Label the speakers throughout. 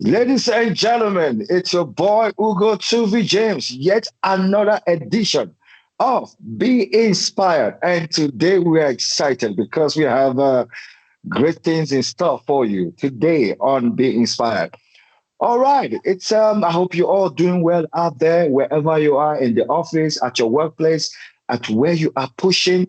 Speaker 1: Ladies and gentlemen, it's your boy ugotuvijames, yet another edition of Be Inspired. And today we are excited because we have great things in store for you today on Be Inspired. All right, it's I hope you're all doing well out there, wherever you are in the office, at your workplace, at where you are pushing.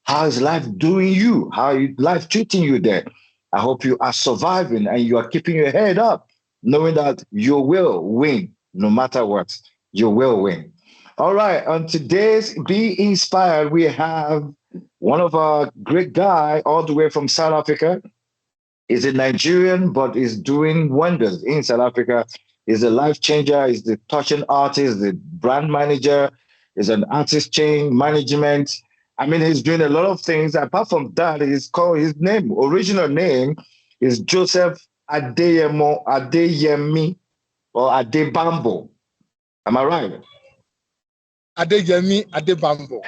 Speaker 1: How is life doing you? How is life treating you there? I hope you are surviving and you are keeping your head up, knowing that you will win no matter what. You will win. All right, on today's Be Inspired, we have one of our great guy all the way from South Africa. He's a Nigerian, but is doing wonders in South Africa. He's a life changer. He's the touching artist, the brand manager. He's an artist chain management. I mean, he's doing a lot of things. Apart from that, he's called his name, original name is Joseph Adeyemi or Adebambo. Am I right?
Speaker 2: Opeyemi Adebambo.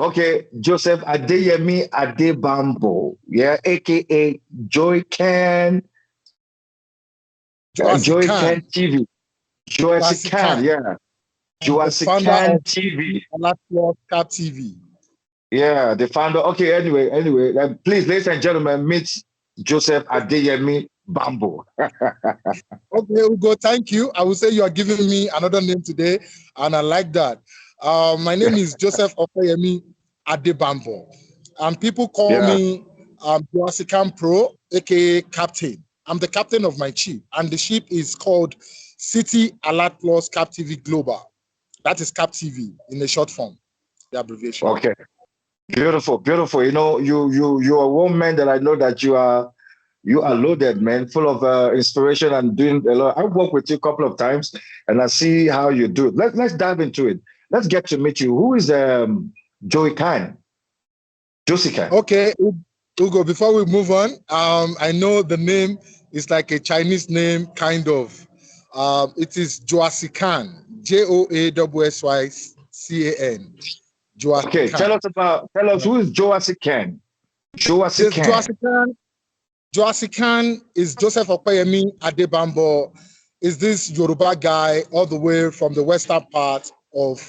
Speaker 1: Okay, Joseph Opeyemi Adebambo, yeah, aka Joy Can TV. Joyce Can, yeah. Joyce Can TV.
Speaker 2: Cat TV.
Speaker 1: Yeah, the founder. Okay, anyway, please, ladies and gentlemen, meet Joseph Opeyemi Bambo.
Speaker 2: Okay, Ugo, thank you. I will say you are giving me another name today, and I like that. My name is Joseph Opeyemi Adebambo, and people call me Joasican Pro, aka Captain. I'm the captain of my ship, and the ship is called City Alert Plus Cap TV Global. That is Cap TV in the short form, the abbreviation.
Speaker 1: Okay, beautiful. You know, you are one man that I know that you are loaded, man, full of inspiration and doing a lot. I've worked with you a couple of times, and I see how you do it. Let's dive into it. Let's get to meet you. Who is Joey Can? Josie Can.
Speaker 2: Okay, Ugo, before we move on, I know the name is like a Chinese name, kind of. It is Joasican, Joasycan.
Speaker 1: Okay, tell us who is Joasican.
Speaker 2: Joasican is Joseph Opeyemi Adebambo. Is this Yoruba guy all the way from the western part of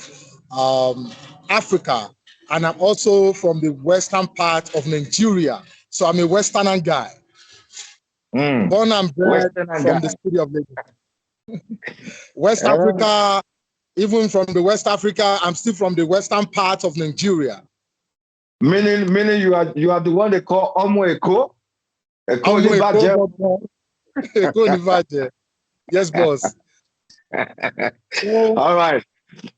Speaker 2: Africa, and I'm also from the western part of Nigeria. So I'm a Westerner guy. Born and bred from the city of Lagos. West Africa, even from the West Africa, I'm still from the western part of Nigeria.
Speaker 1: Meaning you are the one they call Omo Eko? Eko
Speaker 2: Nibaje. Yes, boss.
Speaker 1: All right.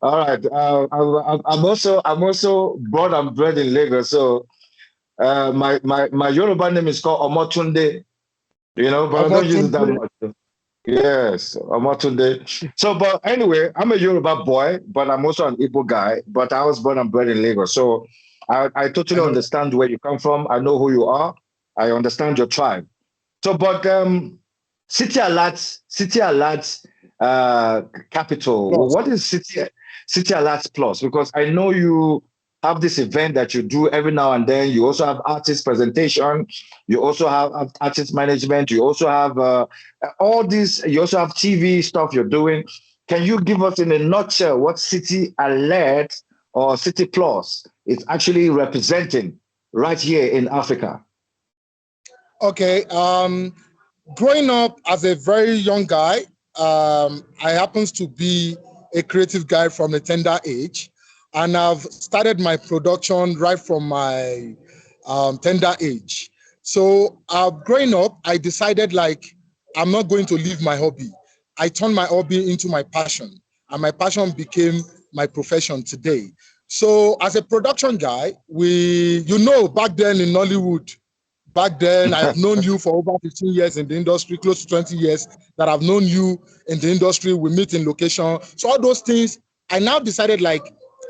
Speaker 1: I'm also born and bred in Lagos. So my Yoruba name is called Omotunde. You know, but I don't use it that much. Yes, Omotunde. So, but anyway, I'm a Yoruba boy, but I'm also an Igbo guy. But I was born and bred in Lagos, so I totally understand where you come from. I know who you are. I understand your tribe. So, but City Alert Capital. Plus. What is City Alert Plus? Because I know you have this event that you do every now and then. You also have artist presentation. You also have artist management. You also have all this. You also have TV stuff you're doing. Can you give us in a nutshell what City Alert or City Plus is actually representing right here in Africa?
Speaker 2: Okay. Growing up as a very young guy, I happens to be a creative guy from a tender age, and I've started my production right from my tender age. So growing up, I decided I'm not going to leave my hobby. I turned my hobby into my passion, and my passion became my profession today. So as a production guy, back then in Nollywood, back then, I've known you for over 15 years in the industry, close to 20 years that I've known you in the industry. We meet in location. So all those things, I now decided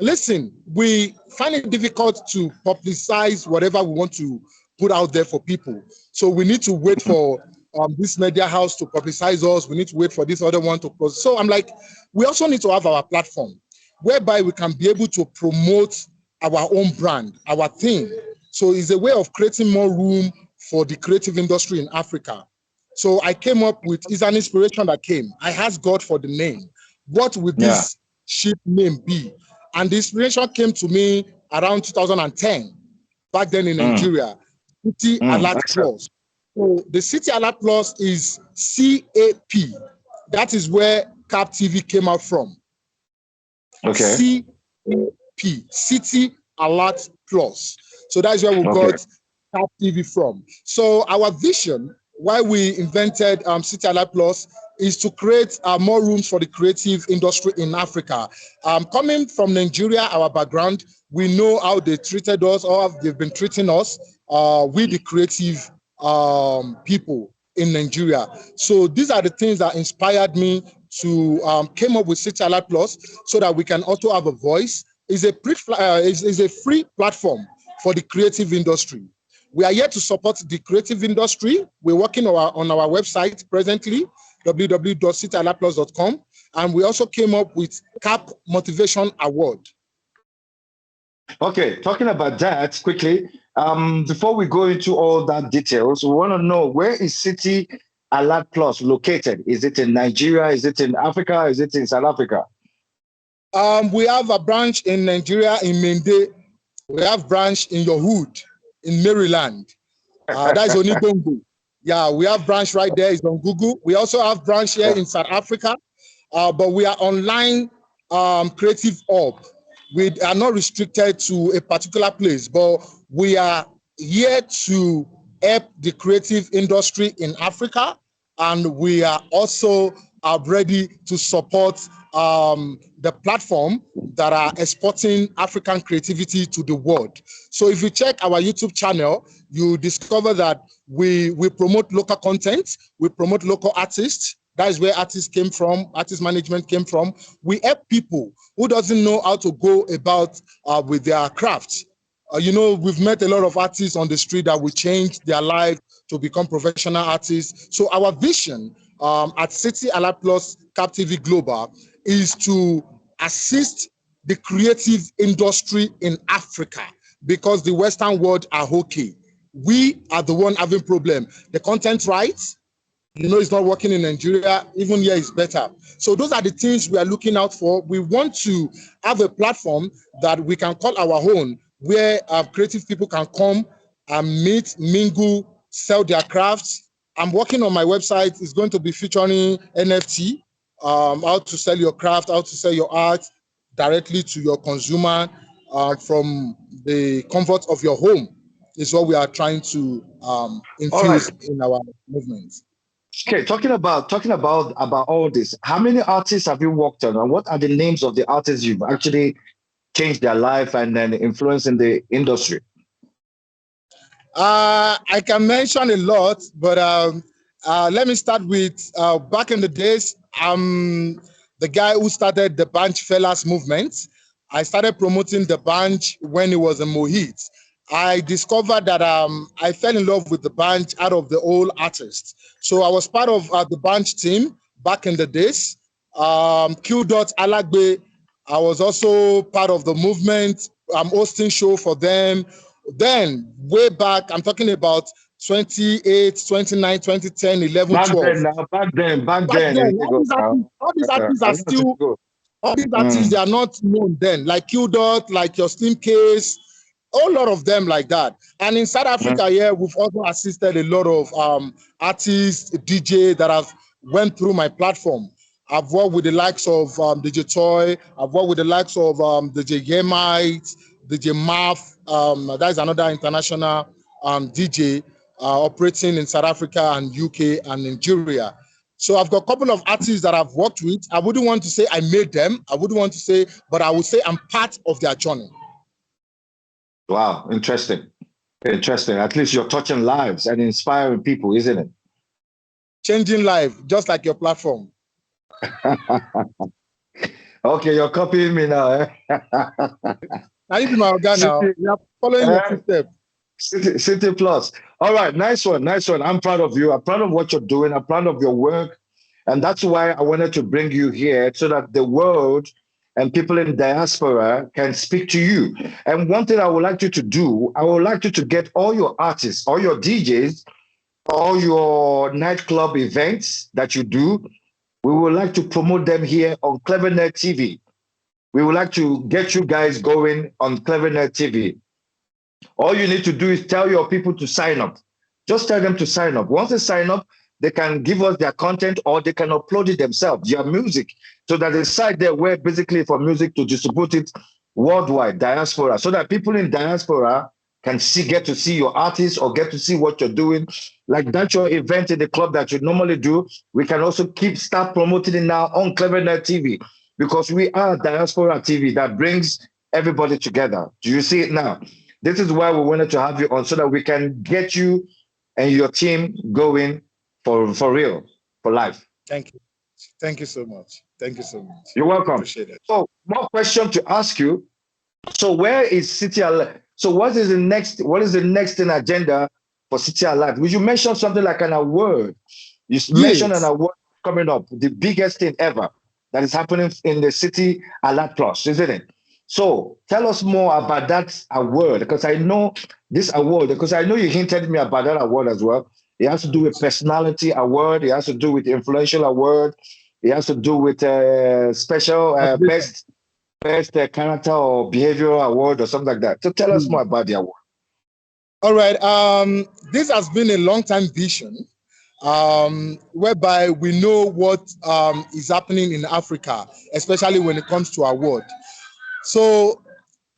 Speaker 2: listen, we find it difficult to publicize whatever we want to put out there for people. So we need to wait for this media house to publicize us. We need to wait for this other one to close. So I'm we also need to have our platform whereby we can be able to promote our own brand, our thing. So it's a way of creating more room for the creative industry in Africa. So I came up with, it's an inspiration that came. I asked God for the name. What would this ship name be? And the inspiration came to me around 2010, back then in Nigeria, City Alert Plus. So the City Alert Plus is CAP. That is where CAP TV came out from.
Speaker 1: Okay.
Speaker 2: CAP, City Alert Plus. So that's where we got CAP TV from. So our vision, why we invented City Alert Plus, is to create more rooms for the creative industry in Africa. Coming from Nigeria, our background, we know how they treated us, or how they've been treating us, with the creative people in Nigeria. So these are the things that inspired me to came up with City Alert Plus, so that we can also have a voice. It's a free platform for the creative industry. We are here to support the creative industry. We're working on our website presently, www.cityalertplus.com, and we also came up with CAP Motivation Award.
Speaker 1: Okay, talking about that quickly, before we go into all that details, we want to know, where is City Alert Plus located? Is it in Nigeria? Is it in Africa? Is it in South Africa?
Speaker 2: We have a branch in Nigeria, in Mende. We have branch in your hood, in Maryland. That is Onibongo. Yeah, we have branch right there. It's on Google. We also have branch here in South Africa, but we are online creative hub. We are not restricted to a particular place, but we are here to help the creative industry in Africa, and we are also ready to support the platform that are exporting African creativity to the world. So if you check our YouTube channel, you discover that we promote local content, we promote local artists. That is where artists came from, artist management came from. We help people who doesn't know how to go about with their craft. You know, we've met a lot of artists on the street that will change their life to become professional artists. So our vision at City Alert Plus CAP TV Global is to assist the creative industry in Africa, because the Western world are okay. We are the one having problem. The content rights, you know, it's not working in Nigeria. Even here is better. So those are the things we are looking out for. We want to have a platform that we can call our own, where creative people can come and meet, mingle, sell their crafts. I'm working on my website. It's going to be featuring NFT, how to sell your craft, how to sell your art directly to your consumer from the comfort of your home, is what we are trying to infuse in our movement.
Speaker 1: Okay, talking about all this, how many artists have you worked on, and what are the names of the artists you've actually changed their life and then influence in the industry?
Speaker 2: I can mention a lot, but let me start with back in the days. I'm the guy who started the Bunch Fellas movement. I started promoting the Bunch when it was a Mohit. I discovered that I fell in love with the Bunch out of the old artists. So I was part of the Bunch team back in the days. Q. Alagbe, I was also part of the movement. I'm hosting show for them. Then way back, I'm talking about 28, 29, 2010, 11,
Speaker 1: back
Speaker 2: 12.
Speaker 1: Then, now, back then.
Speaker 2: All these artists are still, all these artists, they are not known then, like Q. Like your Steam Case, a lot of them like that. And in South Africa, yeah, we've also assisted a lot of artists, DJ that have went through my platform. I've worked with the likes of DJ Toy. I've worked with the likes of DJ Yemite, DJ Maf. That is another international DJ operating in South Africa and UK and Nigeria. So I've got a couple of artists that I've worked with. I wouldn't want to say I made them. I wouldn't want to say, but I would say I'm part of their journey.
Speaker 1: Wow, interesting. Interesting. At least you're touching lives and inspiring people, isn't it?
Speaker 2: Changing life, just like your platform.
Speaker 1: Okay, you're copying me now. Eh?
Speaker 2: Now you be my organ now. You're following your footsteps.
Speaker 1: City Plus. All right, nice one, nice one. I'm proud of you. I'm proud of what you're doing. I'm proud of your work. And that's why I wanted to bring you here, so that the world and people in diaspora can speak to you. And one thing I would like you to do, I would like you to get all your artists, all your DJs, all your nightclub events that you do, we would like to promote them here on Clevenard TV. We would like to get you guys going on Clevenard TV. All you need to do is tell your people to sign up. Just tell them to sign up. Once they sign up, they can give us their content or they can upload it themselves, their music. So that the site there where basically for music to distribute it worldwide, diaspora, so that people in diaspora can get to see your artists or get to see what you're doing. Like that your event in the club that you normally do, we can also start promoting it now on Clevenard TV because we are diaspora TV that brings everybody together. Do you see it now? This is why we wanted to have you on so that we can get you and your team going for real, for life.
Speaker 2: Thank you. Thank you so much. Thank you so much.
Speaker 1: You're welcome.
Speaker 2: Appreciate it.
Speaker 1: So, more question to ask you. So, where is City Alive? So, what is the next in agenda for City Alive? Would you mention something like an award? You mentioned an award coming up, the biggest thing ever that is happening in the City Alive Plus, isn't it? So tell us more about that award, because I know this award, because I know you hinted me about that award as well. It has to do with personality award. It has to do with influential award. It has to do with special best character or behavioral award or something like that. So tell us more about the award.
Speaker 2: All right. This has been a long time vision, whereby we know what is happening in Africa, especially when it comes to award. So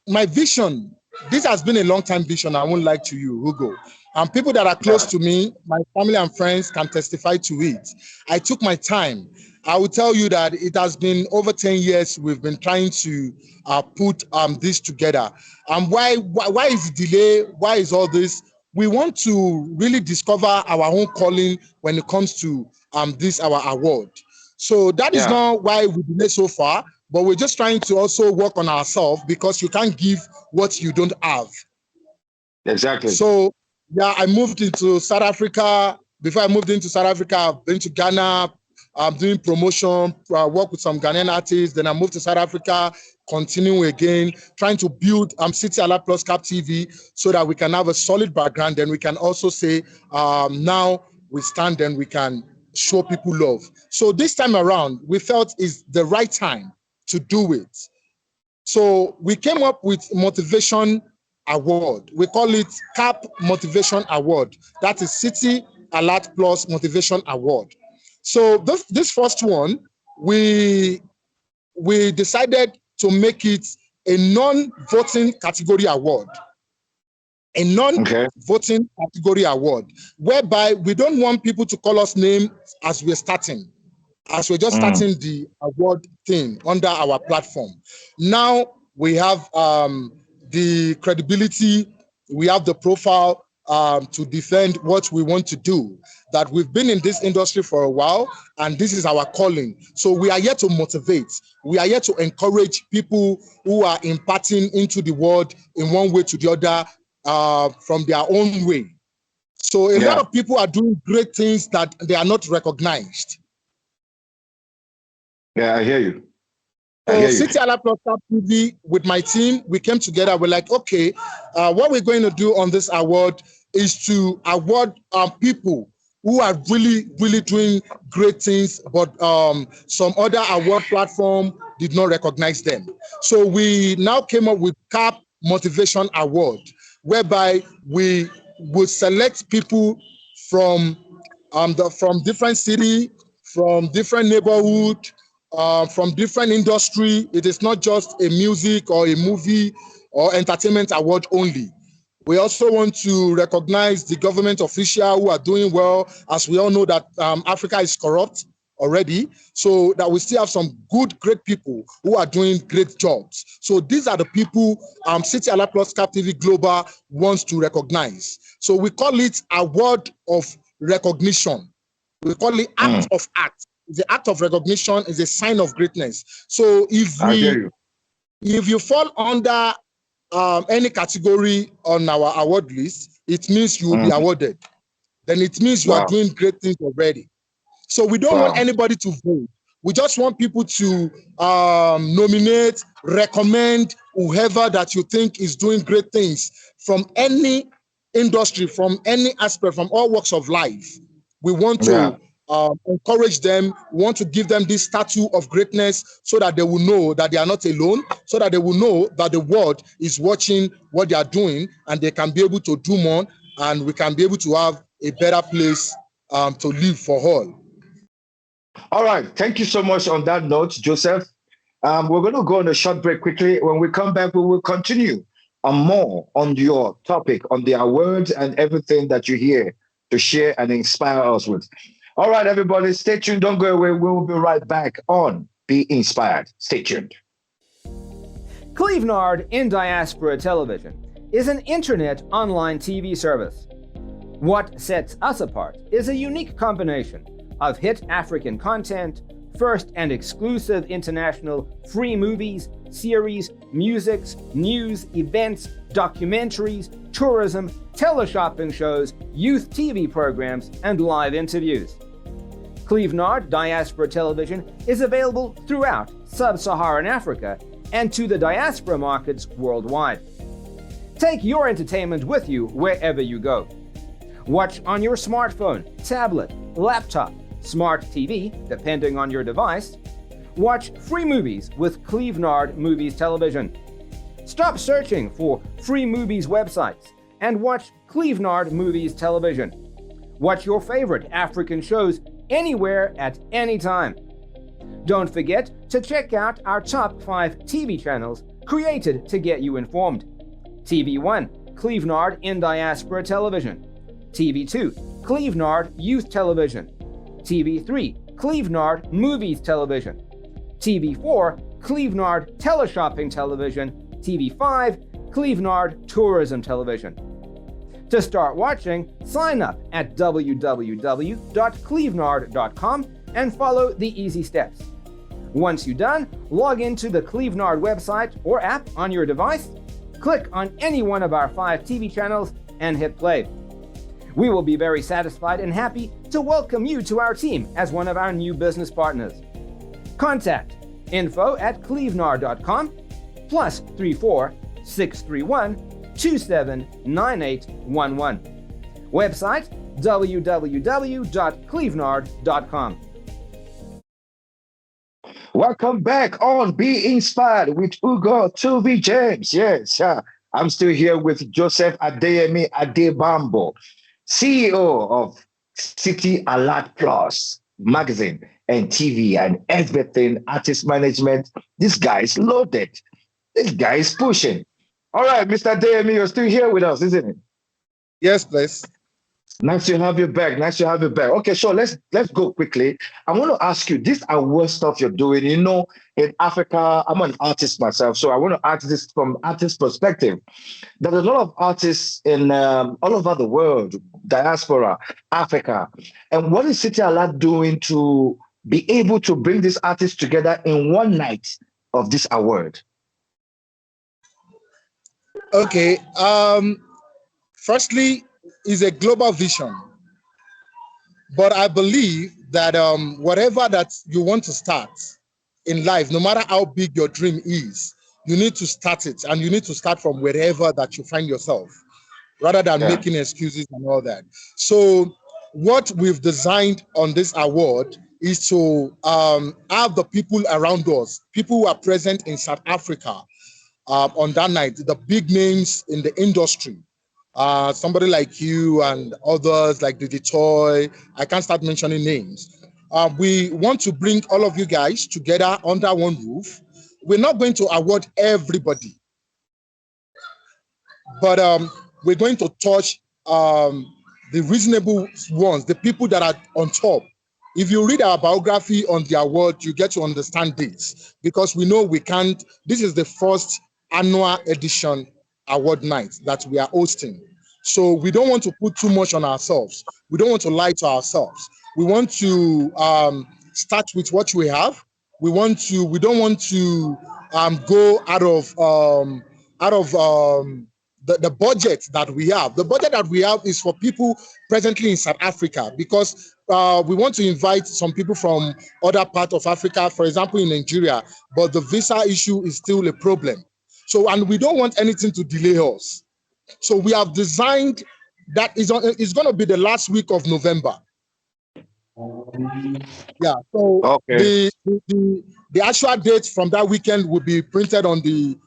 Speaker 2: my vision, this has been a long time vision. I won't lie to you, Hugo. And people that are close to me, my family and friends can testify to it. I took my time. I will tell you that it has been over 10 years we've been trying to put this together. And why is the delay? Why is all this? We want to really discover our own calling when it comes to this, our award. So that is not why we delay so far. But we're just trying to also work on ourselves because you can't give what you don't have.
Speaker 1: Exactly.
Speaker 2: So, yeah, I moved into South Africa. Before I moved into South Africa, I've been to Ghana. I'm doing promotion, work with some Ghanaian artists. Then I moved to South Africa, continue again, trying to build City Alive Plus Cap TV so that we can have a solid background. Then we can also say, now we stand and we can show people love. So this time around, we felt it's the right time to do it. So we came up with Motivation Award. We call it CAP Motivation Award. That is City Alive Plus Motivation Award. So this first one, we decided to make it a non-voting category award. A non-voting category award, whereby we don't want people to call us names as we're starting. As we're just starting the award thing under our platform. Now we have the credibility, we have the profile to defend what we want to do. That we've been in this industry for a while, and this is our calling. So we are here to motivate. We are here to encourage people who are imparting into the world in one way to the other from their own way. So a lot of people are doing great things that they are not recognized.
Speaker 1: Yeah, I hear you.
Speaker 2: City Alive Plus TV with my team, we came together. We're like, okay, what we're going to do on this award is to award people who are really, really doing great things, but some other award platform did not recognize them. So we now came up with CAP Motivation Award, whereby we would select people from different city, from different neighborhood, from different industry. It is not just a music or a movie or entertainment award only. We also want to recognize the government officials who are doing well, as we all know that Africa is corrupt already, so that we still have some great people who are doing great jobs. So these are the people City Alive Plus Cap TV Global wants to recognize. So we call it Award of Recognition. We call it Act of Act. The act of recognition is a sign of greatness. So if you fall under any category on our award list, it means you will be awarded. Then it means you are doing great things already. So we don't want anybody to vote. We just want people to nominate, recommend whoever that you think is doing great things from any industry, from any aspect, from all walks of life. We want
Speaker 1: Yeah.
Speaker 2: to encourage them, we want to give them this statue of greatness so that they will know that they are not alone, so that they will know that the world is watching what they are doing and they can be able to do more, and we can be able to have a better place to live for all.
Speaker 1: All right. Thank you so much on that note, Joseph. We're going to go on a short break quickly. When we come back, we will continue on more on your topic, on the awards and everything that you hear to share and inspire us with. All right, everybody, stay tuned. Don't go away. We'll be right back on Be Inspired. Stay tuned.
Speaker 3: Clevenard in Diaspora Television is an internet online TV service. What sets us apart is a unique combination of hit African content, first and exclusive international free movies, series, musics, news, events, documentaries, tourism, teleshopping shows, youth TV programs, and live interviews. Clevenard Diaspora Television is available throughout sub-Saharan Africa and to the diaspora markets worldwide. Take your entertainment with you wherever you go. Watch on your smartphone, tablet, laptop, smart TV, depending on your device. Watch free movies with Clevenard Movies Television. Stop searching for free movies websites and watch Clevenard Movies Television. Watch your favorite African shows anywhere at any time. Don't forget to check out our top 5 TV channels created to get you informed. TV1, Clevenard in Diaspora Television. TV2, Clevenard Youth Television. TV3, Clevenard Movies Television. TV4, Clevenard Teleshopping Television. TV5, Clevenard Tourism Television. To start watching, sign up at www.clevenard.com and follow the easy steps. Once you're done, log into the Clevenard website or app on your device, click on any one of our 5 TV channels, and hit play. We will be very satisfied and happy to welcome you to our team as one of our new business partners. Contact info@clevenard.com +34 631 279811. Website www.clevenard.com.
Speaker 1: Welcome back on Be Inspired with Ugotuvijames. Yes, I'm still here with Joseph Opeyemi Adebambo, CEO of City Alert Plus magazine and TV and everything, artist management. This guy is loaded. This guy is pushing. All right, Mr. Opeyemi, you're still here with us, isn't it?
Speaker 2: Yes, please.
Speaker 1: Nice to have you back. Nice to have you back. Okay, so let's go quickly. I want to ask you this award stuff you're doing. You know, in Africa, I'm an artist myself, so I want to ask this from artist perspective. There's a lot of artists in all over the world, diaspora, Africa, and what is City Alert doing to be able to bring these artists together in one night of this award?
Speaker 2: Okay. Firstly, is a global vision, but I believe that whatever that you want to start in life, no matter how big your dream is, you need to start it, and you need to start from wherever that you find yourself, rather than making excuses and all that. So what we've designed on this award is to have the people around us, people who are present in South Africa on that night, the big names in the industry, somebody like you and others like the Toy. I can't start mentioning names. We want to bring all of you guys together under one roof. We're not going to award everybody, but we're going to touch the reasonable ones, the people that are on top. If you read our biography on the award, you get to understand this, because we know we can't. This is the first annual edition award night that we are hosting. So we don't want to put too much on ourselves. We don't want to lie to ourselves. We want to start with what we have. We don't want to go out of the budget that we have. The budget that we have is for people presently in South Africa, because we want to invite some people from other parts of Africa, for example, in Nigeria, but the visa issue is still a problem. So, and we don't want anything to delay us. So we have designed that is going to be the last week of November. Yeah. So
Speaker 1: Okay.
Speaker 2: the actual date from that weekend will be printed on the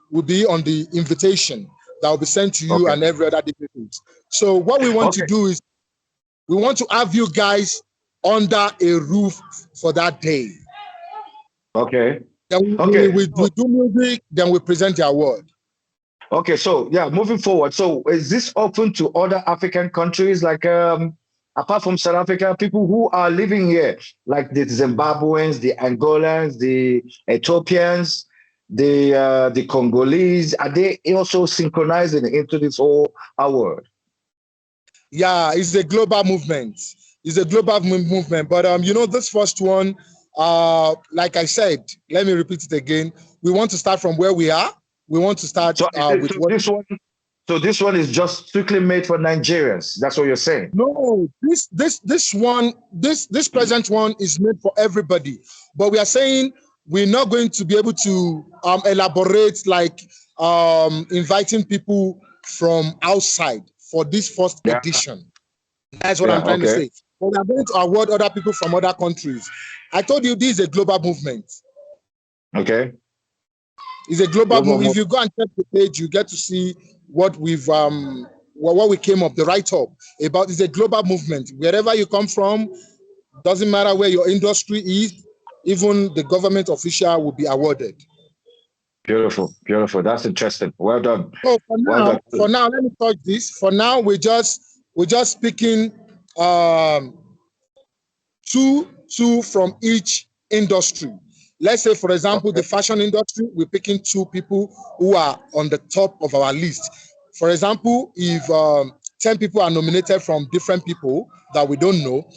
Speaker 2: invitation that will be sent to you
Speaker 1: Okay.
Speaker 2: and every other dignitaries. So what we want to do is we want to have you guys under a roof for that day.
Speaker 1: Okay.
Speaker 2: Then
Speaker 1: Okay.
Speaker 2: we do music, then we present the award.
Speaker 1: Okay, so yeah, moving forward. So is this open to other African countries, like apart from South Africa, people who are living here, like the Zimbabweans, the Angolans, the Ethiopians, the Congolese, are they also synchronizing into this whole award?
Speaker 2: Yeah, it's a global movement. It's a global movement. But you know, this first one, like I said, let me repeat it again. We want to start from where we are. We want to start with what
Speaker 1: this one. So this one is just strictly made for Nigerians. That's what you're saying?
Speaker 2: No, this present one is made for everybody. But we are saying we're not going to be able to elaborate, like inviting people from outside for this first edition. That's what I'm trying to say. But we are going to award other people from other countries. I told you this is a global movement.
Speaker 1: Okay.
Speaker 2: It's a global movement. If you go and check the page, you get to see what we've what we came up, the write-up about. It's a global movement. Wherever you come from, doesn't matter where your industry is, even the government official will be awarded.
Speaker 1: Beautiful, beautiful. That's interesting. Well done.
Speaker 2: So for now, let me touch this. For now, we're just picking two from each industry. Let's say, for example, the fashion industry, we're picking 2 people who are on the top of our list. For example, if 10 people are nominated from different people that we don't know,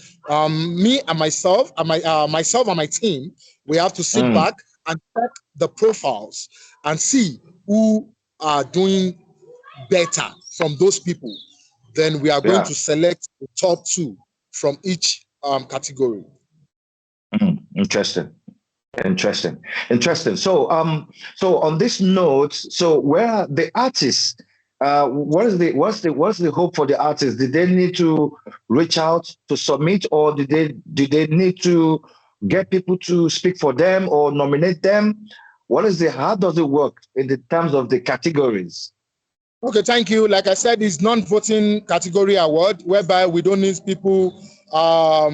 Speaker 2: me and myself and my team, we have to sit back and check the profiles and see who are doing better from those people. Then we are going to select the top 2 from each category.
Speaker 1: Interesting. So on this note, so where are the artists? What's the hope for the artists? Did they need to reach out to submit, or did they need to get people to speak for them or nominate them? How does it work in the terms of the categories?
Speaker 2: Okay, thank you. Like I said, it's non-voting category award, whereby we don't need people. I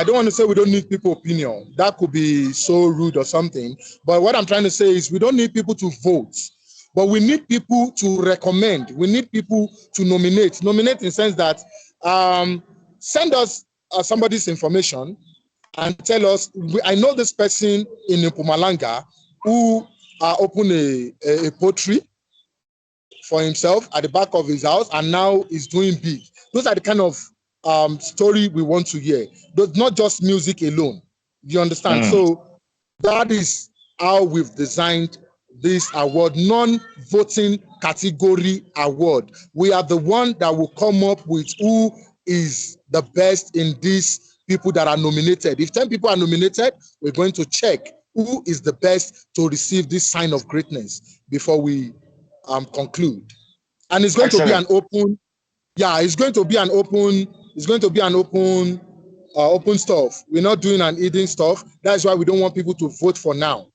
Speaker 2: don't want to say we don't need people's opinion. That could be so rude or something. But what I'm trying to say is we don't need people to vote, but we need people to recommend. We need people to nominate. Nominate in the sense that send us somebody's information and tell us, I know this person in Mpumalanga who opened a pottery for himself at the back of his house and now is doing big. Those are the kind of story we want to hear. But not just music alone. You understand? So that is how we've designed this award, non-voting category award. We are the one that will come up with who is the best in these people that are nominated. If 10 people are nominated, we're going to check who is the best to receive this sign of greatness before we conclude. And it's going to be an open, it's going to be an open stuff. We're not doing an hidden stuff. That's why we don't want people to vote for now.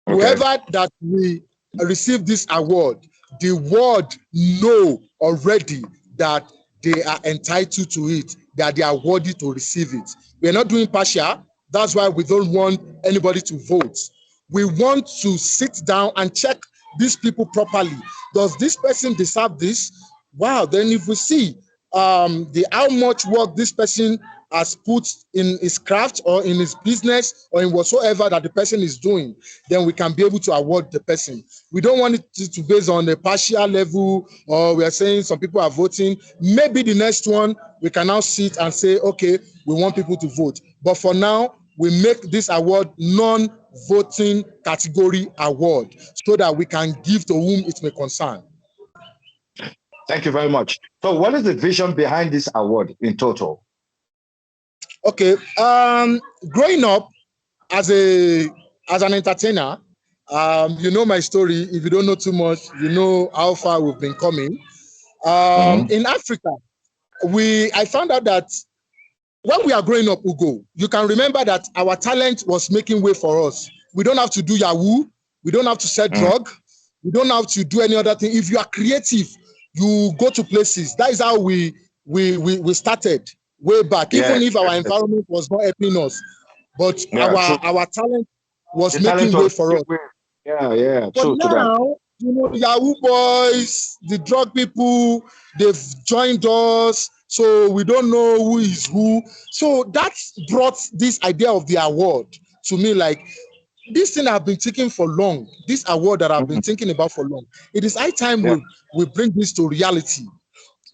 Speaker 2: Whoever that we receive this award, the world know already that they are entitled to it, that they are worthy to receive it. We're not doing partial. That's why we don't want anybody to vote. We want to sit down and check these people properly. Does this person deserve this? Wow, then if we see how much work this person has put in his craft or in his business or in whatsoever that the person is doing, then we can be able to award the person. We don't want it to base on a partial level, or we are saying some people are voting. Maybe the next one, we can now sit and say, okay, we want people to vote. But for now, we make this award non-voting category award so that we can give to whom it may concern.
Speaker 1: Thank you very much. So what is the vision behind this award in total?
Speaker 2: Okay, growing up as an entertainer, you know my story. If you don't know too much, you know how far we've been coming. In Africa, I found out that when we are growing up, Ugo, you can remember that our talent was making way for us. We don't have to do Yahoo. We don't have to sell drug. We don't have to do any other thing. If you are creative, you go to places. That is how we started way back, even if our environment was not helping us. But our talent was making way for us.
Speaker 1: But
Speaker 2: now, Yahoo boys, the drug people, they've joined us. So we don't know who is who. So that brought this idea of the award to me, like, this thing I've been thinking for long, this award that I've been thinking about for long. It is high time we bring this to reality.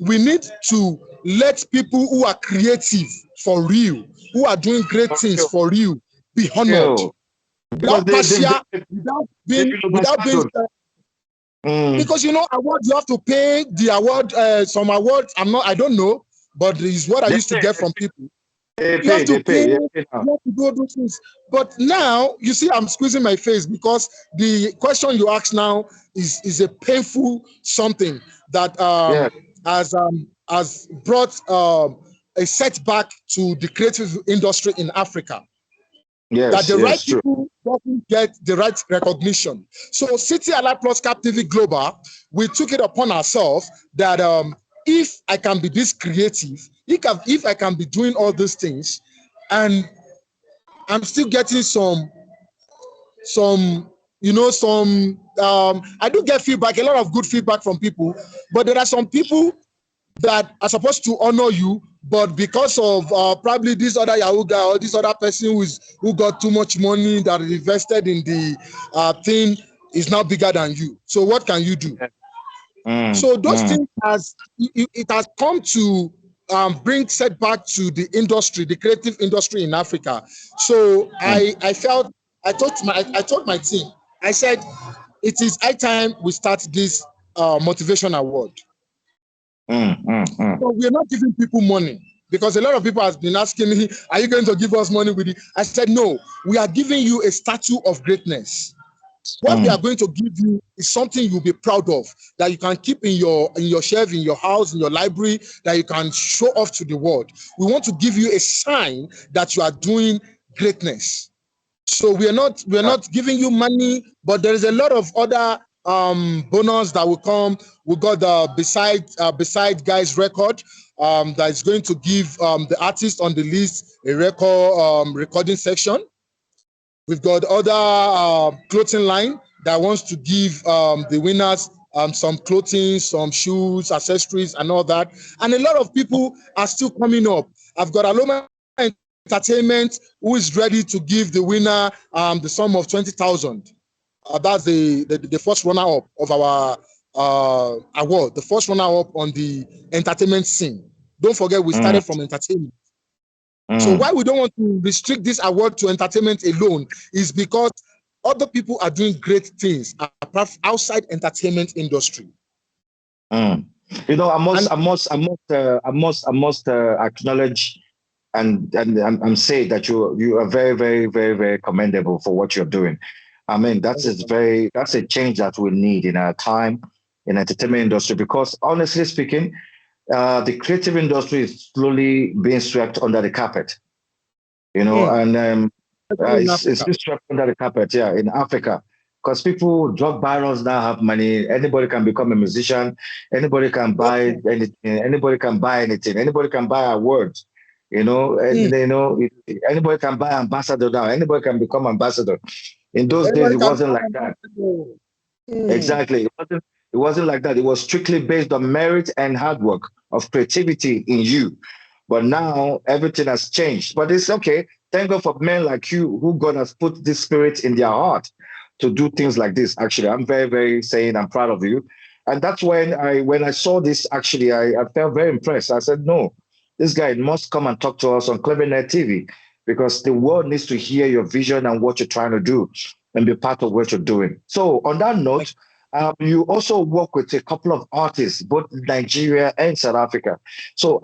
Speaker 2: We need to let people who are creative for real, who are doing great things for real, be honored. Without being because award, you have to pay the award. Some awards, I don't know, but it's what I used to get from people. You have to pay. You have to do those things. But now you see, I'm squeezing my face because the question you ask now is a painful something that has brought a setback to the creative industry in Africa. That the right people doesn't get the right recognition. So City Alert Plus Cap TV Global, we took it upon ourselves that if I can be this creative, if I can be doing all these things, and I'm still getting some I do get feedback, a lot of good feedback from people, but there are some people that are supposed to honor you, but because of probably this other Yahoo guy or this other person who got too much money that invested in the thing is now bigger than you. So what can you do? So those things it has come to bring setback to the industry, the creative industry in Africa. So I told my team, I said, it is high time we start this motivation award. So we're not giving people money, because a lot of people have been asking me, are you going to give us money with it? I said, no, we are giving you a statue of greatness. What we are going to give you is something you'll be proud of, that you can keep in your shelf, in your house, in your library, that you can show off to the world. We want to give you a sign that you are doing greatness. So we're not giving you money, but there is a lot of other bonus that will come. We got the beside guys record that is going to give the artist on the list a record recording section. We've got other clothing line that wants to give the winners some clothing, some shoes, accessories, and all that. And a lot of people are still coming up. I've got Aloma Entertainment who is ready to give the winner the sum of 20,000. That's the first runner-up of our award, the first runner-up on the entertainment scene. Don't forget, we started from entertainment. So why we don't want to restrict this award to entertainment alone is because other people are doing great things outside entertainment industry.
Speaker 1: I must acknowledge and say that you are very, very, very, very commendable for what you're doing. I mean, that's a change that we need in our time in entertainment industry, because honestly speaking, the creative industry is slowly being swept under the carpet, and it's being swept under the carpet, in Africa, because drug barons now have money. Anybody can become a musician. Anybody can buy anything. Anybody can buy anything. Anybody can buy awards. Anybody can buy ambassador now. Anybody can become ambassador. In those days, it wasn't like that. Exactly. It wasn't like that. It was strictly based on merit and hard work of creativity in you. But now everything has changed. But it's okay. Thank God for men like you who God has put this spirit in their heart to do things like this. Actually, I'm very, very saying I'm proud of you. And that's when I saw this, actually, I felt very impressed. I said, no, this guy must come and talk to us on Clevenard TV, because the world needs to hear your vision and what you're trying to do and be part of what you're doing. So on that note, you also work with a couple of artists, both Nigeria and South Africa. So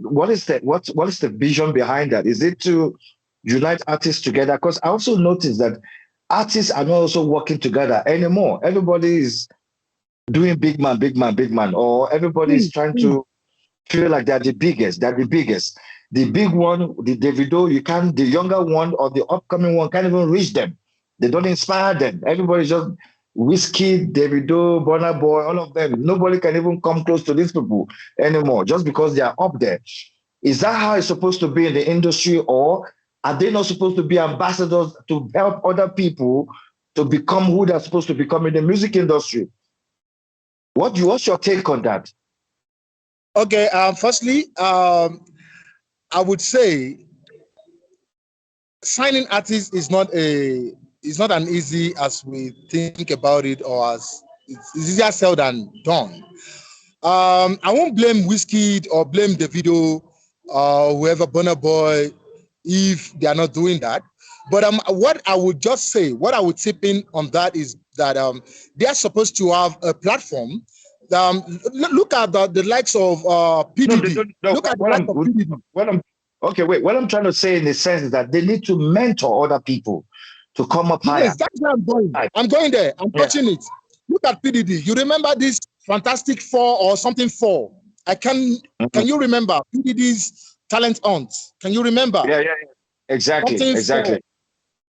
Speaker 1: what is the vision behind that? Is it to unite artists together? Because I also noticed that artists are not also working together anymore. Everybody is doing big man, big man, or everybody's trying to feel like they're the biggest. They're the biggest. The big one, the Davido, you can't, the younger one or the upcoming one can't even reach them. They don't inspire them. Everybody's just Whiskey, Davido, Burna Boy, all of them. Nobody can even come close to these people anymore just because they are up there. Is that how it's supposed to be in the industry, or are they not supposed to be ambassadors to help other people to become who they're supposed to become in the music industry? What's your take on that?
Speaker 2: Okay, firstly, I would say signing artists is not an easy as we think about it, or as it's easier said than done. I won't blame Wizkid or blame Davido or whoever, Burna Boy, if they are not doing that. But what I would just say, what I would tip in on that is that they are supposed to have a platform. Look at the likes of
Speaker 1: No, they
Speaker 2: PDD.
Speaker 1: don't. No,
Speaker 2: Look at the likes of PDD.
Speaker 1: Okay, wait. What I'm trying to say in the sense is that they need to mentor other people to come up higher.
Speaker 2: Yes, that's where I'm going. I'm going there. I'm touching it. Look at PDD. You remember this Fantastic Four or something four? Can you remember PDD's talent hunt? Can you remember?
Speaker 1: Yeah. Exactly.
Speaker 2: Something
Speaker 1: Exactly.
Speaker 2: four.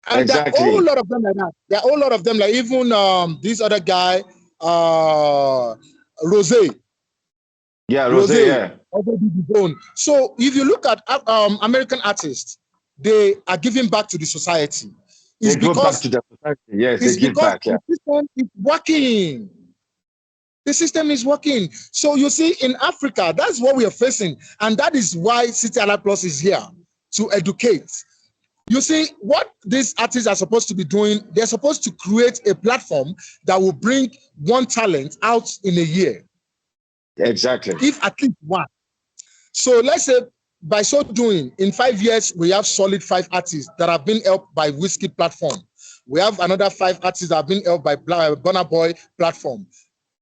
Speaker 2: And
Speaker 1: exactly.
Speaker 2: there are a whole lot of them like that. There are a whole lot of them, like even this other guy, Rose.
Speaker 1: Yeah, Rose. Yeah.
Speaker 2: So if you look at American artists, they are giving back to the society.
Speaker 1: They go back to the society. Yes, they give back. Yeah.
Speaker 2: The system is working. The system is working. So you see, in Africa, that's what we are facing. And that is why City Allied Plus is here to educate. You see, what these artists are supposed to be doing, they're supposed to create a platform that will bring one talent out in a year.
Speaker 1: Exactly.
Speaker 2: If at least one. So let's say by so doing, in 5 years, we have solid 5 artists that have been helped by Wizkid platform. We have another 5 artists that have been helped by Burna Boy platform,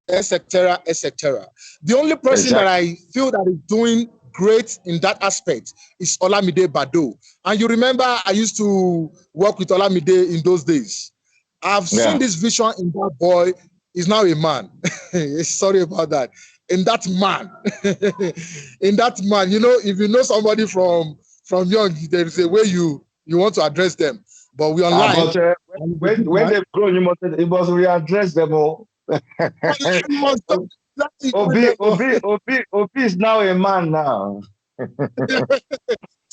Speaker 2: etc., etc. The only person that I feel that is doing great in that aspect is Olamide Bado. And you remember I used to work with Olamide in those days. I've seen this vision in that boy. He's now a man. Sorry about that. In that man, you know, if you know somebody from young, there is a way you want to address them. But we online.
Speaker 1: But when they've grown, you must readdress them all. Obi is now a man now.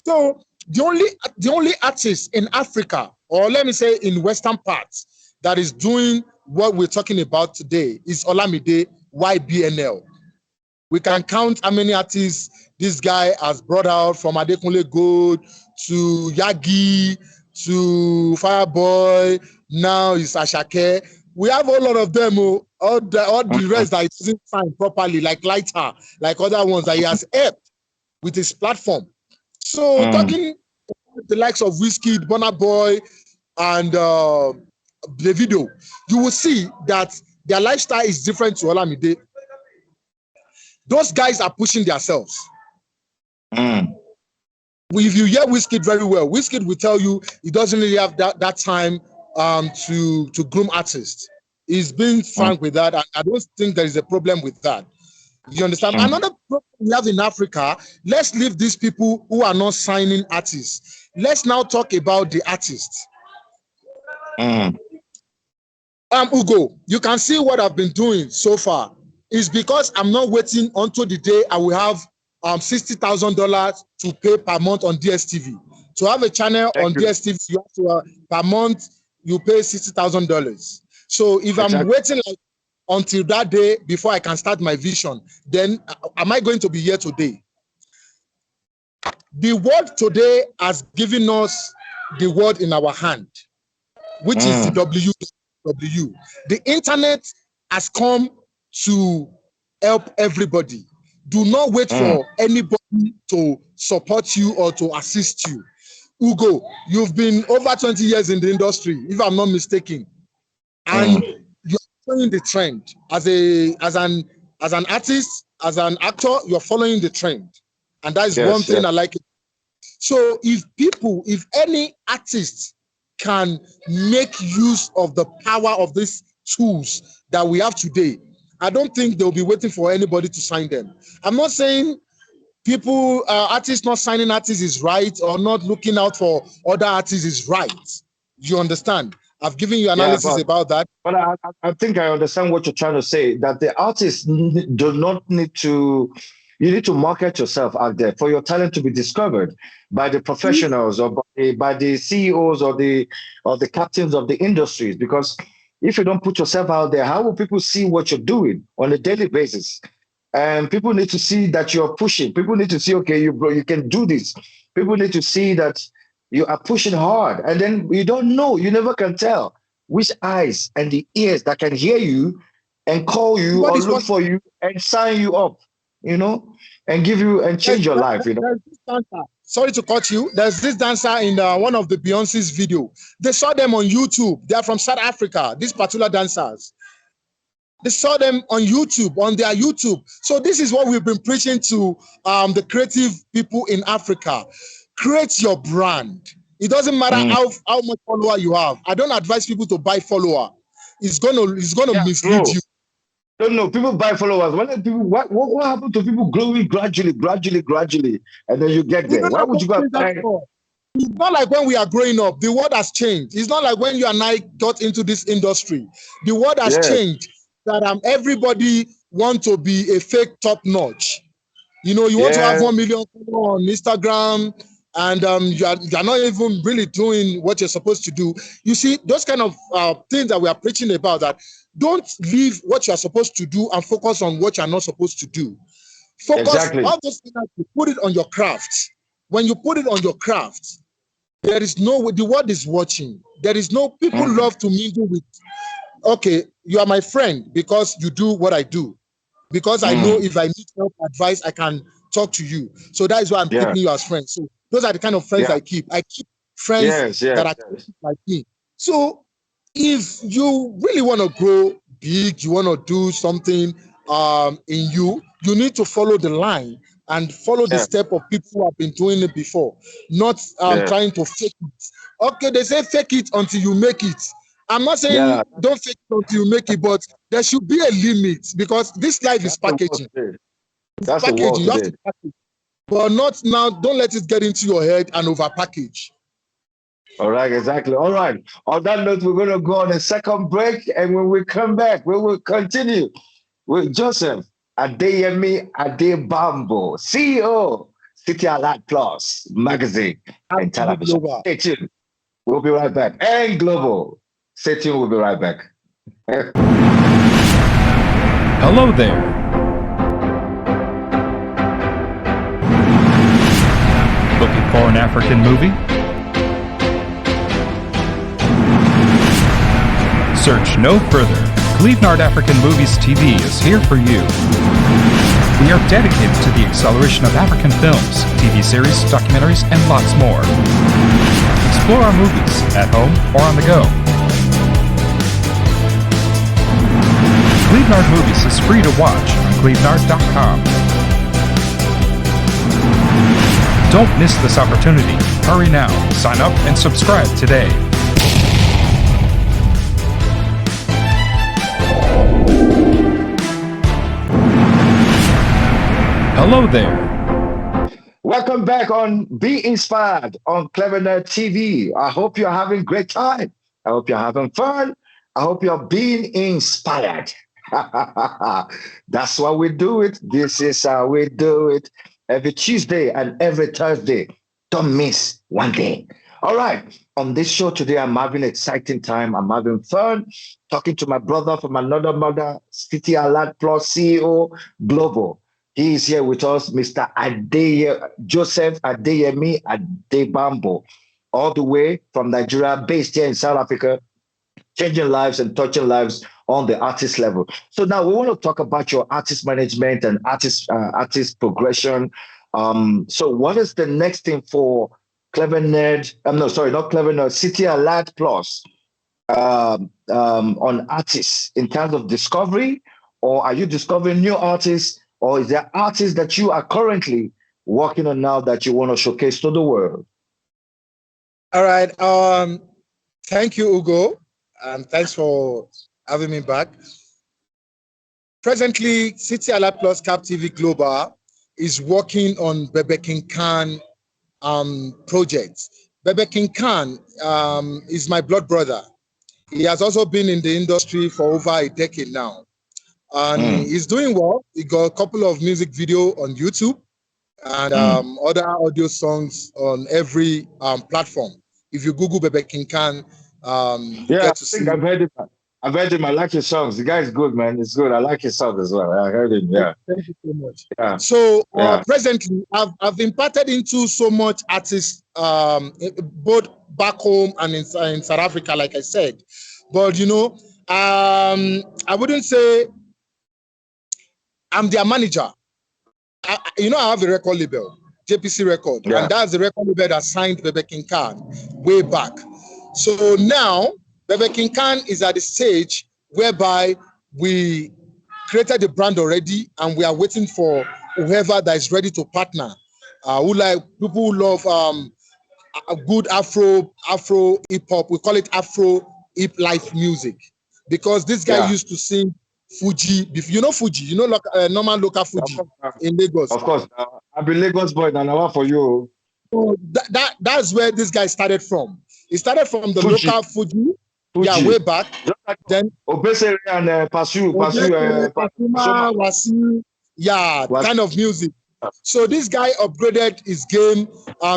Speaker 2: So the only artist in Africa, or let me say in Western parts, that is doing what we're talking about today is Olamide YBNL. We can count how many artists this guy has brought out, from Adekunle Gold to Yagi to Fireboy. Now it's Ashake. We have a lot of them. All the rest that he doesn't sign properly, like Lighter, like other ones that he has helped with his platform. So talking the likes of Wizkid, Burna Boy, and Davido, you will see that their lifestyle is different to Olamide. Those guys are pushing themselves. If you hear Wizkid very well, Wizkid will tell you he doesn't really have that time to groom artists. He's being frank with that, and I don't think there is a problem with that. You understand? Another problem we have in Africa, let's leave these people who are not signing artists. Let's now talk about the artists. Ugo, you can see what I've been doing so far. It's because I'm not waiting until the day I will have $60,000 to pay per month on DSTV. To have a channel on DSTV, you have to per month you pay $60,000. So if I'm waiting until that day before I can start my vision, then am I going to be here today? The world today has given us the world in our hand, which is the WWW. The internet has come to help everybody. Do not wait for anybody to support you or to assist you. Ugo, you've been over 20 years in the industry, if I'm not mistaken, and you're following the trend. As an artist, as an actor, you're following the trend, and that is one thing I like. So if any artist can make use of the power of these tools that we have today, I don't think they'll be waiting for anybody to sign them. I'm not saying people, artists not signing artists is right, or not looking out for other artists is right. You understand? I've given you
Speaker 1: Yeah,
Speaker 2: analysis about that.
Speaker 1: but I think I understand what you're trying to say, that the artists do not need to, you need to market yourself out there for your talent to be discovered by the professionals, or by the CEOs, or the captains of the industries. Because if you don't put yourself out there, how will people see what you're doing on a daily basis? And people need to see that you're pushing. People need to see, okay, you can do this. People need to see that you are pushing hard. And then you don't know, you never can tell which eyes and the ears that can hear you and call you
Speaker 2: What
Speaker 1: or
Speaker 2: is
Speaker 1: look
Speaker 2: what?
Speaker 1: for you and sign you up, and give you and change your life.
Speaker 2: There's this dancer. Sorry to cut you. There's this dancer in one of the Beyonce's video. They saw them on YouTube. They are from South Africa. These particular dancers. They saw them on YouTube, on their YouTube. So this is what we've been preaching to the creative people in Africa. Create your brand. It doesn't matter how much follower you have. I don't advise people to buy follower. It's gonna
Speaker 1: Yeah,
Speaker 2: mislead
Speaker 1: bro.
Speaker 2: you.
Speaker 1: Don't know. People buy followers. What happened to people growing gradually, and then you get
Speaker 2: We
Speaker 1: there?
Speaker 2: don't
Speaker 1: Why
Speaker 2: have
Speaker 1: would
Speaker 2: to
Speaker 1: you go
Speaker 2: change that
Speaker 1: buy?
Speaker 2: for. It's not like when we are growing up, the world has changed. It's not like when you and I got into this industry. The world has
Speaker 1: Yes,
Speaker 2: changed that everybody want to be a fake top notch. You want to have
Speaker 1: yeah,
Speaker 2: 1 million followers on Instagram, and you're not even really doing what you're supposed to do. You see, those kind of things that we are preaching about, that don't leave what you're supposed to do and focus on what you're not supposed to do. Focus
Speaker 1: exactly.
Speaker 2: all those things, you put it on your craft. When you put it on your craft, there is no, the world is watching. There is no, people
Speaker 1: Mm,
Speaker 2: love to mingle with, okay, you are my friend because you do what I do. Because I know
Speaker 1: mm,
Speaker 2: if I need help, advice, I can talk to you. So that is why I'm
Speaker 1: yeah,
Speaker 2: keeping you as friends. So those are the kind of friends
Speaker 1: yeah,
Speaker 2: I keep. I keep friends
Speaker 1: yes, yes,
Speaker 2: that are
Speaker 1: yes.
Speaker 2: like me. So if you really want to grow big, you want to do something in you need to follow the line and follow the
Speaker 1: Yeah,
Speaker 2: step of people who have been doing it before, not
Speaker 1: yeah,
Speaker 2: trying to fake it. Okay, they say fake it until you make it. I'm not saying
Speaker 1: yeah.
Speaker 2: don't fake it until you make it, but there should be a limit, because this life is
Speaker 1: That's the world
Speaker 2: packaging.
Speaker 1: today.
Speaker 2: It's
Speaker 1: That's the world
Speaker 2: packaging. You have
Speaker 1: today.
Speaker 2: to package, but not now. Don't let it get into your head and over package.
Speaker 1: All right, exactly. All right. On that note, we're going to go on a second break, and when we come back, we will continue with Joseph Adeyemi Adebambo, CEO, City Alert Plus magazine and television.
Speaker 2: Global.
Speaker 1: Stay tuned. We'll be right back. And Global. Stay tuned. We'll be right back.
Speaker 4: Hello there. Looking for an African movie? Search no further. Clevenard African Movies TV is here for you. We are dedicated to the acceleration of African films, TV series, documentaries, and lots more. Explore our movies at home or on the go. Clevenard Movies is free to watch on clevenard.com. Don't miss this opportunity. Hurry now. Sign up and subscribe today. Hello there.
Speaker 1: Welcome back on Be Inspired on Clevenard TV. I hope you're having great time. I hope you're having fun. I hope you're being inspired. That's why we do it. This is how we do it every Tuesday and every Thursday. Don't miss one day. All right. On this show today, I'm having an exciting time. I'm having fun talking to my brother from another mother, City Alert Plus CEO Global. He is here with us, Mr. Joseph Adeyemi Adebambo, all the way from Nigeria, based here in South Africa, changing lives and touching lives on the artist level. So now we want to talk about your artist management and artist progression. So what is the next thing for Clevenard? No, sorry, not Clevenard, City Alert Plus on artists in terms of discovery, or are you discovering new artists, or is there artists that you are currently working on now that you want to showcase to the world?
Speaker 2: All right. Thank you, Ugo, and thanks for having me back. Presently, City Alert Plus Cap TV Global is working on Bebe King Khan projects. Bebe King Khan is my blood brother. He has also been in the industry for over a decade now. And he's doing well. He got a couple of music video on YouTube and other audio songs on every platform. If you Google Bebe King Khan, you get to see.
Speaker 1: I've heard him. I've heard him. I like his songs. The guy's good, man. It's good. I like his songs as well. I heard him. Yeah.
Speaker 2: Thank you so much.
Speaker 1: Yeah.
Speaker 2: So presently, I've imparted into so much artists, both back home and in South Africa, like I said. But you know, I wouldn't say I'm their manager. I have a record label, JPC Record, and that's the record label that signed Bebe King Khan way back. So now, Bebe King Khan is at the stage whereby we created the brand already, and we are waiting for whoever that is ready to partner. People who love a good Afro hip hop. We call it Afro hip life music, because this guy used to sing Fuji. You know Fuji, you know normal local Fuji in Lagos.
Speaker 1: Of course, I've been Lagos boy and I for you.
Speaker 2: So that's where this guy started from. He started from the local Fuji. Yeah, way back. Then
Speaker 1: Obese and Pasu,
Speaker 2: kind of music. So this guy upgraded his game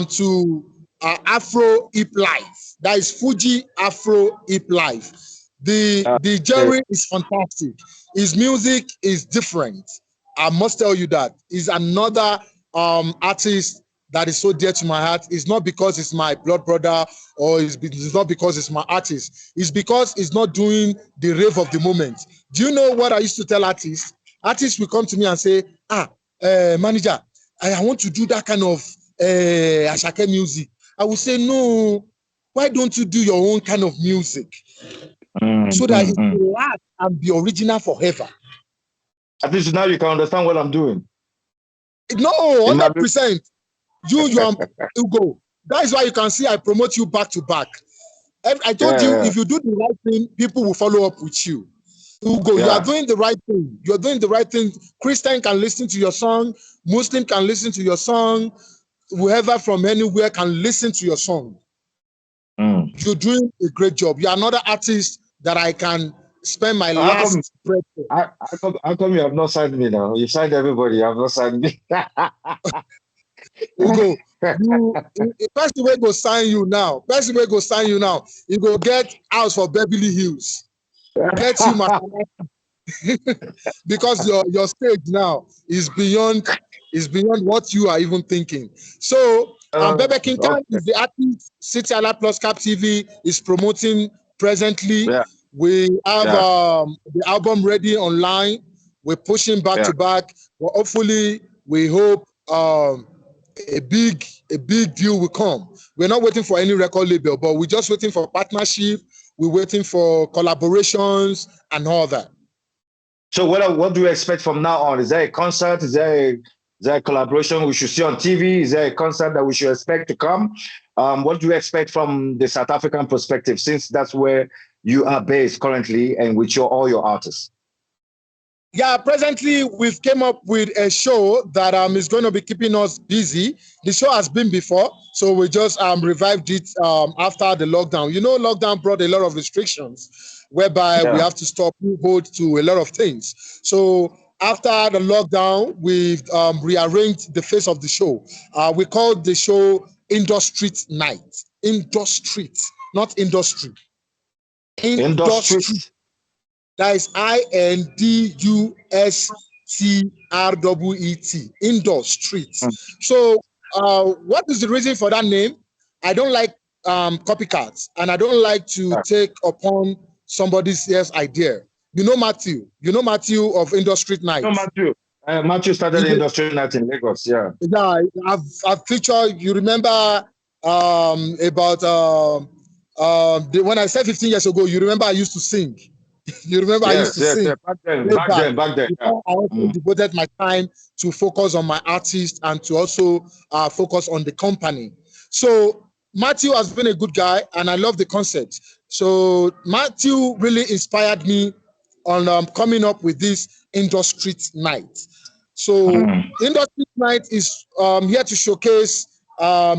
Speaker 2: to Afro hip life. That is Fuji Afro hip life. The genre is fantastic. His music is different. I must tell you that. He's another artist that is so dear to my heart. It's not because it's my blood brother, or it's not because it's my artist. It's because it's not doing the rave of the moment. Do you know what I used to tell artists? Artists will come to me and say, manager, I want to do that kind of Ashake music. I will say, no, why don't you do your own kind of music? So that it will last and be original forever.
Speaker 1: At least now you can understand what I'm doing.
Speaker 2: No, 100%. You Ugo. That is why you can see I promote you back to back. I told you, if you do the right thing, people will follow up with you. Ugo, you are doing the right thing. You're doing the right thing. Christian can listen to your song. Muslim can listen to your song. Whoever from anywhere can listen to your song. You're doing a great job. You're another artist that I can spend my last breath for.
Speaker 1: How come you have not signed me now? You signed everybody. You have not signed me.
Speaker 2: Ugo, person wey go sign you now. You go get house for Beverly Hills. Get you my because your stage now is beyond what you are even thinking. So Bebe King Khan is the artist. City Alert Plus Cap TV is promoting presently. We have the album ready online. We're pushing back to back. Well, hopefully, we hope a big deal will come. We're not waiting for any record label, but we're just waiting for partnership. We're waiting for collaborations and all that.
Speaker 1: So what do you expect from now on? Is there a concert? Is there a collaboration we should see on TV? Is there a concert that we should expect to come? What do you expect from the South African perspective, since that's where you are based currently and with all your artists?
Speaker 2: Yeah, presently we've came up with a show that is going to be keeping us busy. The show has been before, so we just revived it after the lockdown. You know, lockdown brought a lot of restrictions, whereby we have to stop hold to a lot of things. So after the lockdown, we've rearranged the face of the show. We called the show Industry Night. Industry, not industry. Industry. That is INDUSTREET. Industry. So what is the reason for that name? I don't like copycats, and I don't like to take upon somebody else's idea. You know Matthew of Industry Night.
Speaker 1: Matthew started Industry Night in Lagos. Yeah,
Speaker 2: I've featured. You remember about when I said 15 years ago. You remember I used to sing. You remember I used to sing.
Speaker 1: Back then.
Speaker 2: I also devoted my time to focus on my artist and to also focus on the company. So Matthew has been a good guy, and I love the concept. So Matthew really inspired me on coming up with this Industry Night. So Industry Night is here to showcase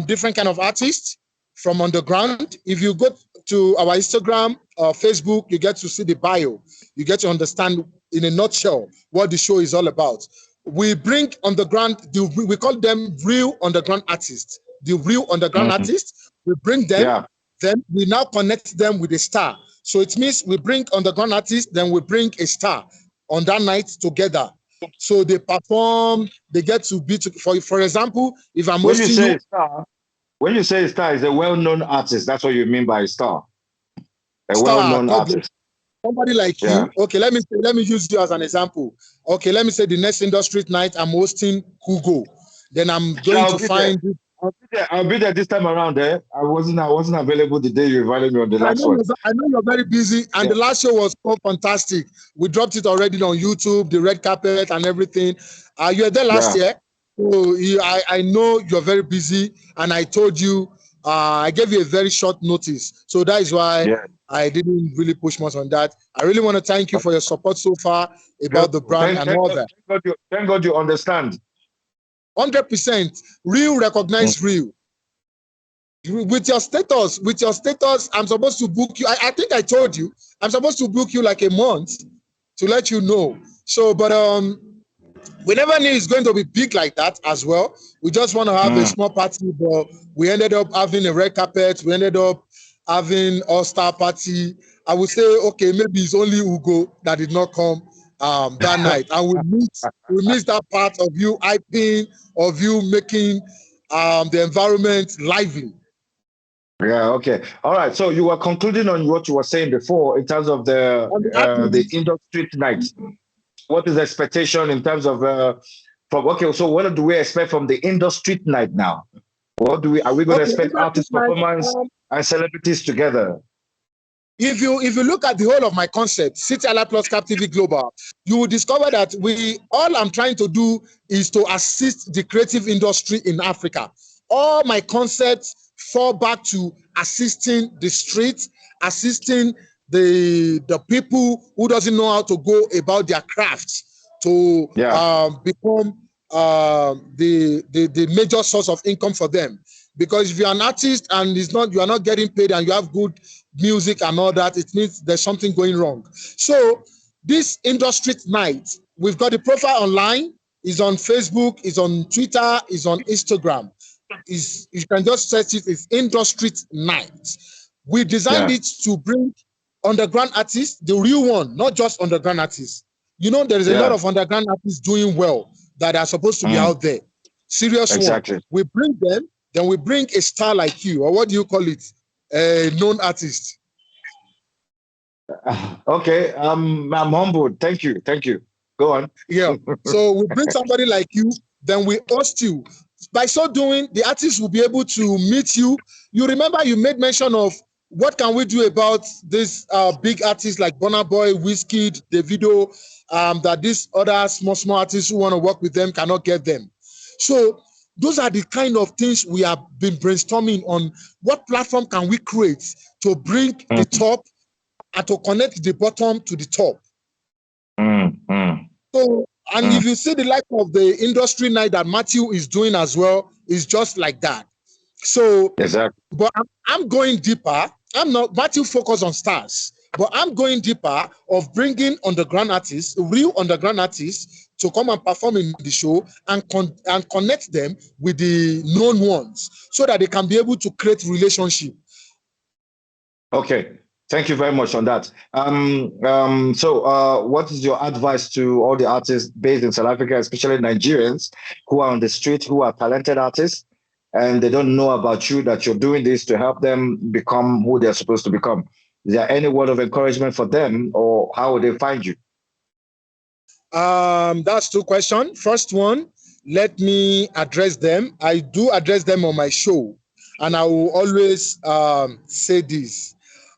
Speaker 2: different kind of artists from underground. If you go to our Instagram or Facebook, you get to see the bio. You get to understand in a nutshell what the show is all about. We bring underground, we call them real underground artists. The real underground artists, we bring them, then we now connect them with a star. So it means we bring underground artists, then we bring a star on that night together. So they perform, they get to be, for example, if I'm hosting you.
Speaker 1: When you say star, is a well-known artist. That's what you mean by star. A well-known artist.
Speaker 2: Somebody like you. Okay, let me use you as an example. Okay, let me say the next Industry Night, I'm hosting Hugo. Then I'm going to find.
Speaker 1: I'll be there this time around. I wasn't available the day you invited me on the last one.
Speaker 2: I know you're very busy, and the last show was so fantastic. We dropped it already on YouTube, the red carpet and everything. You were there last year. So I know you're very busy, and I told you, I gave you a very short notice. So that is why I didn't really push much on that. I really want to thank you for your support so far about the brand and all that.
Speaker 1: Thank God you understand.
Speaker 2: 100%. Real recognize real. With your status, I'm supposed to book you. I think I told you, I'm supposed to book you like a month to let you know. So, but we never knew it's going to be big like that as well. We just want to have a small party, but we ended up having a red carpet. We ended up having all-star party. I would say, okay, maybe it's only Ugo that did not come that night. And we missed that part of you hyping, of you making the environment lively.
Speaker 1: Yeah, okay. All right. So you were concluding on what you were saying before in terms of the Industry Night. What is the expectation in terms of so what do we expect from the Industry Night now? Are we going to expect artist performance and celebrities together?
Speaker 2: If you look at the whole of my concept, City Alive Plus Cap TV Global, you will discover that all I'm trying to do is to assist the creative industry in Africa. All my concepts fall back to assisting the streets, assisting the people who doesn't know how to go about their crafts to become the major source of income for them. Because if you're an artist and you are not getting paid and you have good music and all that, it means there's something going wrong. So this Industry Night, we've got the profile online, is on Facebook, is on Twitter, is on Instagram. You can just search it, it's Industry Night. We designed it to bring underground artists, the real one, not just underground artists. You know, there is a lot of underground artists doing well that are supposed to be out there. Serious one. We bring them, then we bring a star like you, or what do you call it? A known artist.
Speaker 1: Okay, I'm humbled. Thank you. Go on.
Speaker 2: Yeah. So we bring somebody like you, then we host you. By so doing, the artist will be able to meet you. You remember you made mention of what can we do about this big artists like Burna Boy, Wizkid, Davido, that these other small artists who want to work with them cannot get them. So those are the kind of things we have been brainstorming on. What platform can we create to bring the top and to connect the bottom to the top? So, and if you see the life of the Industry Night that Matthew is doing as well, is just like that. So, but I'm going deeper. I'm not, Matthew focus on stars, but I'm going deeper of bringing underground artists, real underground artists, to come and perform in the show and connect them with the known ones so that they can be able to create relationship.
Speaker 1: Okay. Thank you very much on that. So what is your advice to all the artists based in South Africa, especially Nigerians who are on the street, who are talented artists, and they don't know about you, that you're doing this to help them become who they're supposed to become? Is there any word of encouragement for them, or how will they find you?
Speaker 2: That's two questions. First one, let me address them. I do address them on my show, and I will always say this.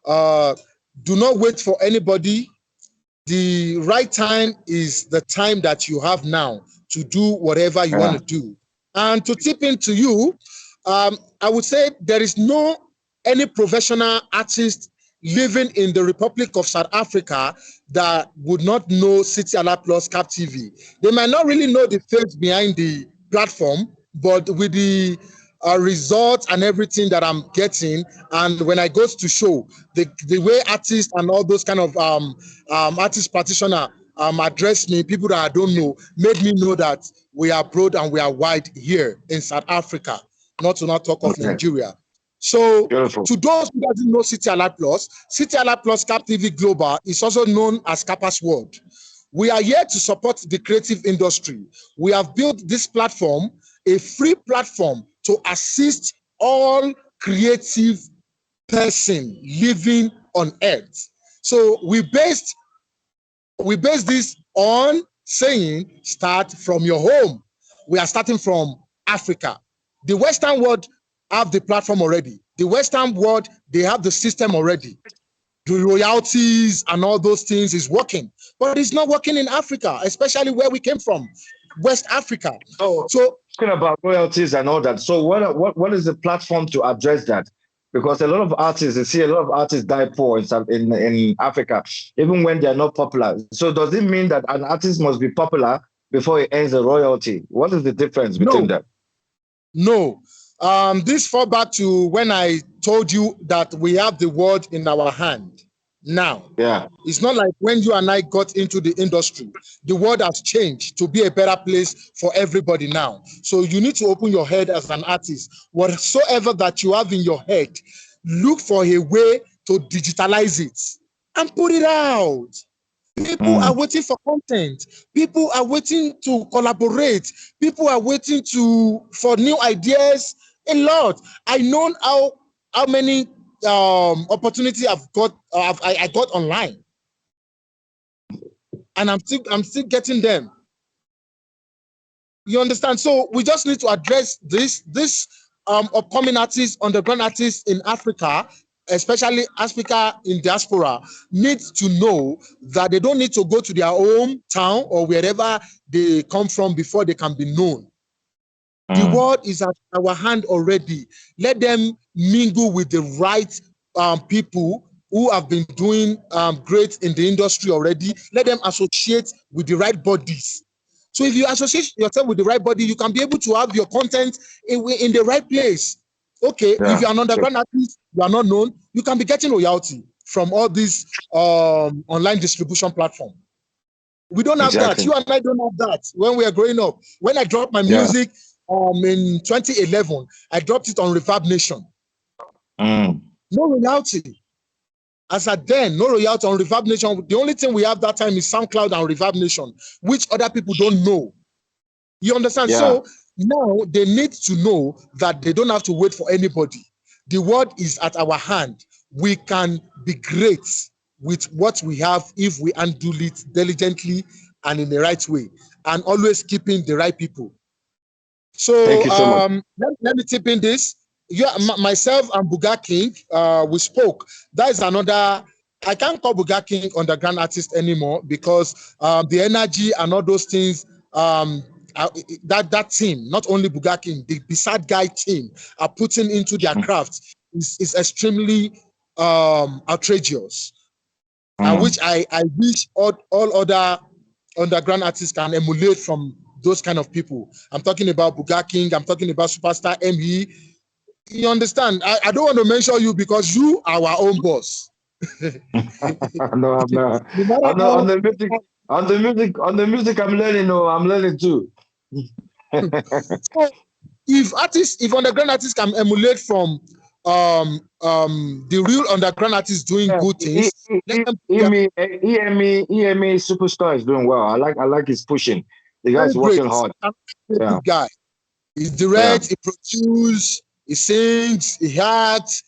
Speaker 2: Do not wait for anybody. The right time is the time that you have now to do whatever you want to do. And to tip into you, I would say there is no any professional artist living in the Republic of South Africa that would not know City Alert Plus Cap TV. They might not really know the face behind the platform, but with the results and everything that I'm getting, and when I go to show, the way artists and all those kind of artist practitioner address me, people that I don't know, made me know that we are broad and we are wide here in South Africa, not to not talk of Nigeria. So
Speaker 1: Beautiful.
Speaker 2: To those who doesn't know City Alert Plus Cap TV Global is also known as Kappa's World. We are here to support the creative industry. We have built this platform, a free platform to assist all creative person living on earth. So we base this on saying start from your home. We are starting from Africa. The Western world have the platform already. The Western world, they have the system already. The royalties and all those things is working, but it's not working in Africa, especially where we came from, West Africa.
Speaker 1: So talking about royalties and all that. So what is the platform to address that? Because a lot of artists, you see a lot of artists die poor in Africa, even when they're not popular. So does it mean that an artist must be popular before he earns a royalty? What is the difference between that?
Speaker 2: No. This fall back to when I told you that we have the world in our hand now.
Speaker 1: Yeah.
Speaker 2: It's not like when you and I got into the industry, the world has changed to be a better place for everybody now. So you need to open your head as an artist. Whatsoever that you have in your head, look for a way to digitalize it and put it out. People are waiting for content. People are waiting to collaborate. People are waiting for new ideas. A lot. I know how many opportunities I got online, and I'm still getting them. You understand? So we just need to address this upcoming artists, underground artists in Africa, especially Africa in diaspora, needs to know that they don't need to go to their hometown or wherever they come from before they can be known. The world is at our hand already. Let them mingle with the right people who have been doing great in the industry already. Let them associate with the right bodies. So if you associate yourself with the right body, you can be able to have your content in the right place. Okay, if you're an underground artist, you are not known, you can be getting royalty from all these online distribution platforms. We don't have that. You and I don't have that when we are growing up. When I dropped my music in 2011, I dropped it on Reverb Nation. No royalty. As at then, no royalty on Reverb Nation. The only thing we have that time is SoundCloud and Reverb Nation, which other people don't know. You understand? Yeah. So now they need to know that they don't have to wait for anybody. The world is at our hand. We can be great with what we have if we handle it diligently and in the right way, and always keeping the right people. So, let me tip in this. Myself and Buga King, we spoke. That is another. I can't call Buga King underground artist anymore because the energy and all those things. That team, not only Buga King, the Beside Guy team are putting into their craft is extremely outrageous, which I wish all other underground artists can emulate from those kind of people. I'm talking about Buga King, I'm talking about Superstar ME. You understand? I don't want to mention you because you are our own boss.
Speaker 1: No, I'm not. I'm not on the music. On the music, I'm learning. No, I'm learning too.
Speaker 2: So if underground artists can emulate from the real underground artists doing good things,
Speaker 1: EME Superstar is doing well. I like his pushing. The guy's working hard.
Speaker 2: Good guy. He directs, he produces, he sings, he acts.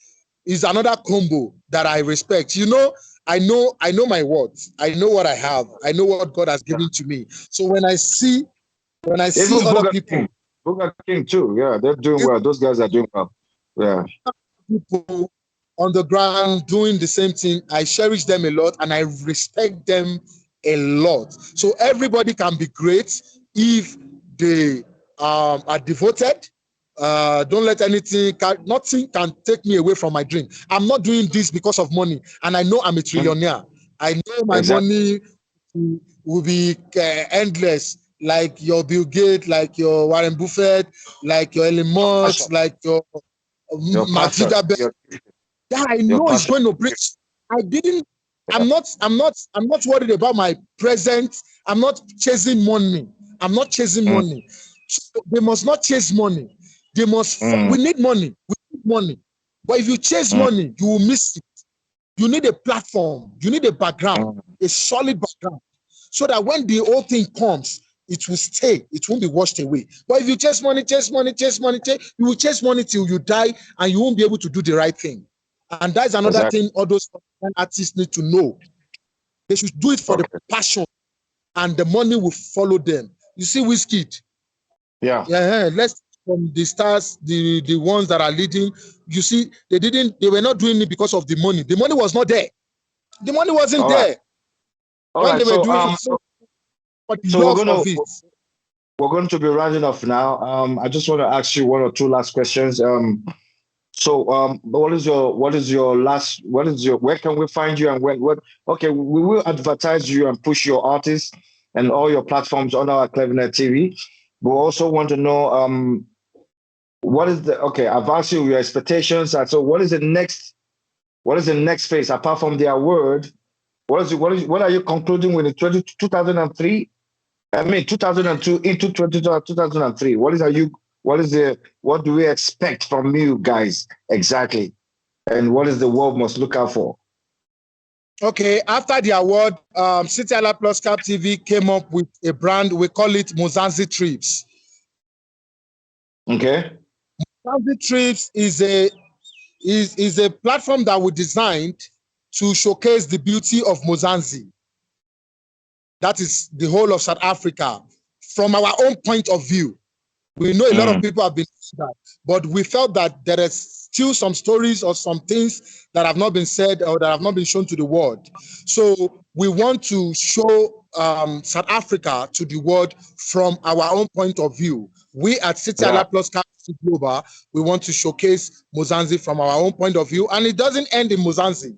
Speaker 2: He's another combo that I respect. You know, I know my words. I know what I have. I know what God has given to me. So when I see other people,
Speaker 1: Buga King too. Yeah, they're doing well. Those guys are doing well. Yeah.
Speaker 2: People on the ground doing the same thing, I cherish them a lot and I respect them a lot. So everybody can be great if they are devoted Don't let nothing can take me away from my dream. I'm not doing this because of money, and I know I'm a trillionaire. I know my money will be endless, like your Bill Gates, like your Warren Buffett, like your Elon Musk, like your Mark Zuckerberg. Yeah, I know it's going to bring. I'm not worried about my present. I'm not chasing money. I'm not chasing money. So they must not chase money. They must. We need money. We need money. But if you chase money, you will miss it. You need a platform. You need a background, a solid background, so that when the whole thing comes, it will stay. It won't be washed away. But if you chase money, you will chase money till you die, and you won't be able to do the right thing. And that's another thing all those artists need to know. They should do it for the passion, and the money will follow them. You see, Wizkid. Let's from the stars, the ones that are leading. You see, they were not doing it because of the money. The money was not there. The money wasn't there. When they were doing it, so
Speaker 1: we're going to be rounding off now. I just want to ask you one or two last questions. Where can we find you, and we will advertise you and push your artists and all your platforms on our Clevenard TV. We also want to know I've asked you your expectations. So what is the next phase apart from the award? What are you concluding with the 2003? I mean 2002 into 2003. What do we expect from you guys exactly? And what is the world must look out for?
Speaker 2: Okay, after the award, City Ala Plus Cap TV came up with a brand. We call it Mozanzi Trips.
Speaker 1: Okay.
Speaker 2: Mozanzi Trips is a platform that we designed to showcase the beauty of Mozanzi. That is the whole of South Africa from our own point of view. We know a lot of people have been saying that, but we felt that there is still some stories or some things that have not been said or that have not been shown to the world. So we want to show South Africa to the world from our own point of view. We at City Ala Plus Global, we want to showcase Mozanzi from our own point of view, and it doesn't end in Mozanzi.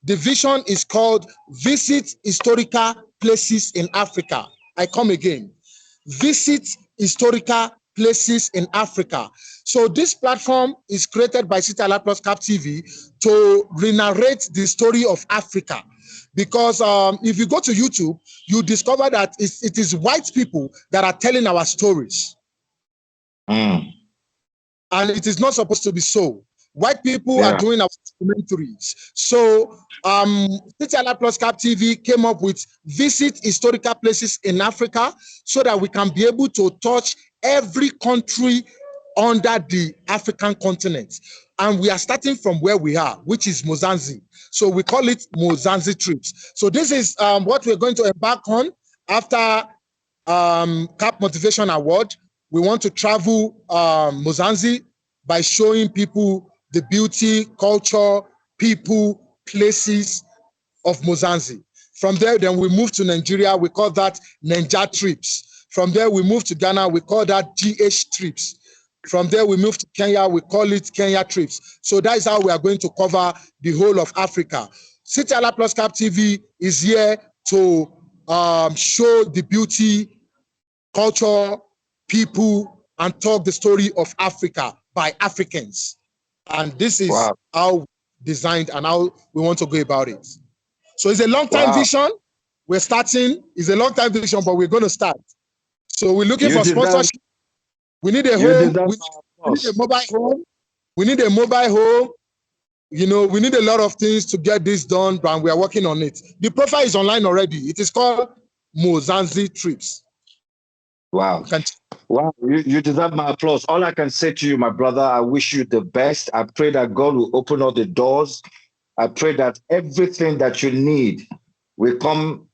Speaker 2: The vision is called Visit Historical Places in Africa. I come again. Visit Historical Places in Africa. So this platform is created by City Ala Plus Cap TV to re-narrate the story of Africa. Because if you go to YouTube, you discover that it is white people that are telling our stories. And it is not supposed to be so. White people are doing our documentaries. So City Ala Plus Cap TV came up with Visit Historical Places in Africa so that we can be able to touch every country under the African continent. And we are starting from where we are, which is Mozanzi. So we call it Mozanzi Trips. So this is what we're going to embark on after Cap Motivation Award. We want to travel Mozanzi by showing people the beauty, culture, people, places of Mozanzi. From there, then we move to Nigeria. We call that Ninja Trips. From there, we move to Ghana. We call that GH Trips. From there, we move to Kenya. We call it Kenya Trips. So that is how we are going to cover the whole of Africa. City Ala Plus Cap TV is here to show the beauty, culture, people, and talk the story of Africa by Africans. And this is how we designed and how we want to go about it. So it's a long-time vision. We're starting. It's a long-time vision, but we're going to start. So we're looking for sponsorship. We need a home. We need a mobile home. We need a mobile home. You know, we need a lot of things to get this done, and we are working on it. The profile is online already. It is called Mozanzi Trips.
Speaker 1: Wow. Wow, you deserve my applause. All I can say to you, my brother, I wish you the best. I pray that God will open all the doors. I pray that everything that you need will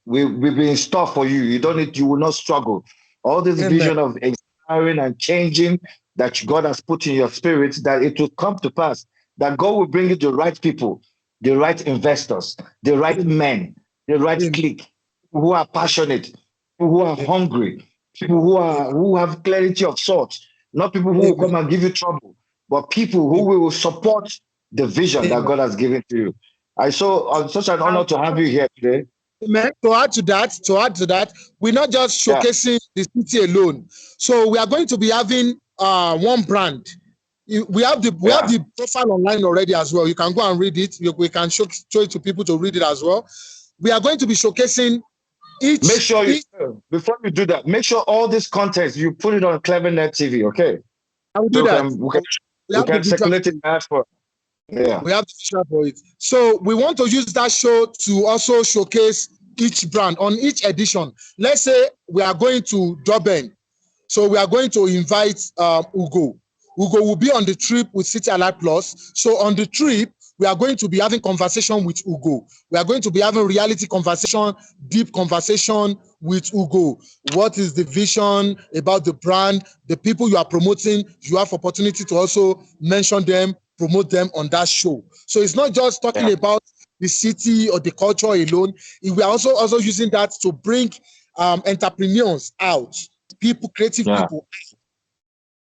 Speaker 1: be in store for you. You will not struggle. All this vision of inspiring and changing that God has put in your spirit, that it will come to pass, that God will bring you the right people, the right investors, the right men, the right clique, who are passionate, who are hungry, people who have clarity of thought, Not people who will come and give you trouble, but people who will support the vision that God has given to you. Such an honor to have you here today.
Speaker 2: Amen. To add to that, we're not just showcasing the city alone. So we are going to be having one brand. We have the profile online already as well. You can go and read it. We can show it to people to read it as well. We are going to be showcasing each.
Speaker 1: Make sure before you do that, make sure all this content you put it on Clevenard TV. Okay.
Speaker 2: I will do that.
Speaker 1: We can circulate it for. Yeah.
Speaker 2: We have the visual for it. So we want to use that show to also showcase each brand on each edition. Let's say we are going to Durban. So we are going to invite Ugo. Ugo will be on the trip with City Alive Plus. So on the trip, we are going to be having conversation with Ugo. We are going to be having reality conversation, deep conversation with Ugo. What is the vision about the brand? The people you are promoting, you have opportunity to also mention them, promote them on that show. So it's not just talking about the city or the culture alone. We are also using that to bring entrepreneurs out, people, creative people,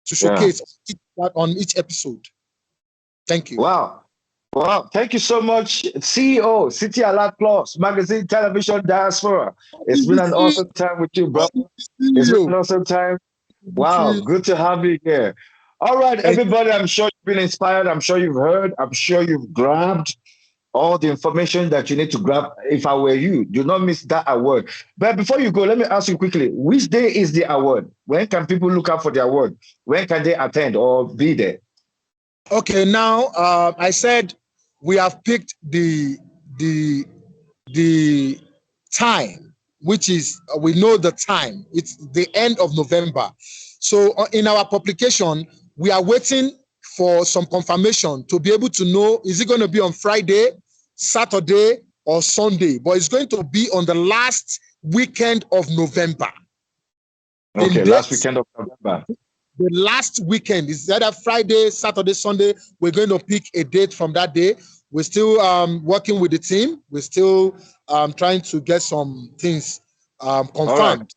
Speaker 2: to showcase on each episode. Thank you.
Speaker 1: Wow. Thank you so much, CEO, City Alive Plus, Magazine, Television, Diaspora. It's been an awesome time with you, bro. It's been an awesome time. Wow, good to have you here. All right, everybody, I'm sure you've been inspired. I'm sure you've heard. I'm sure you've grabbed all the information that you need to grab. If I were you, do not miss that award. But before you go, let me ask you quickly, which day is the award? When can people look out for the award? When can they attend or be there?
Speaker 2: Okay, now I said we have picked the time, which is, we know the time. It's the end of November. So in our publication, we are waiting for some confirmation to be able to know, is it going to be on Friday, Saturday, or Sunday? But it's going to be on the last weekend of November.
Speaker 1: Okay, last weekend of November.
Speaker 2: The last weekend is either Friday, Saturday, Sunday. We're going to pick a date from that day. We're still working with the team. We're still trying to get some things confirmed.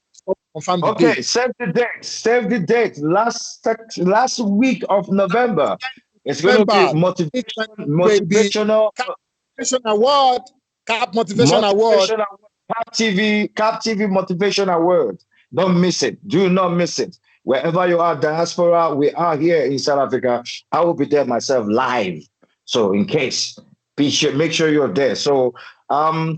Speaker 1: Okay, save the date. Save the date. Last week of November. It's going to be motivational
Speaker 2: award. CAP Motivation Award.
Speaker 1: CAP TV Motivation Award. Don't miss it. Do not miss it. Wherever you are, diaspora, we are here in South Africa. I will be there myself live. So in case, make sure you're there. So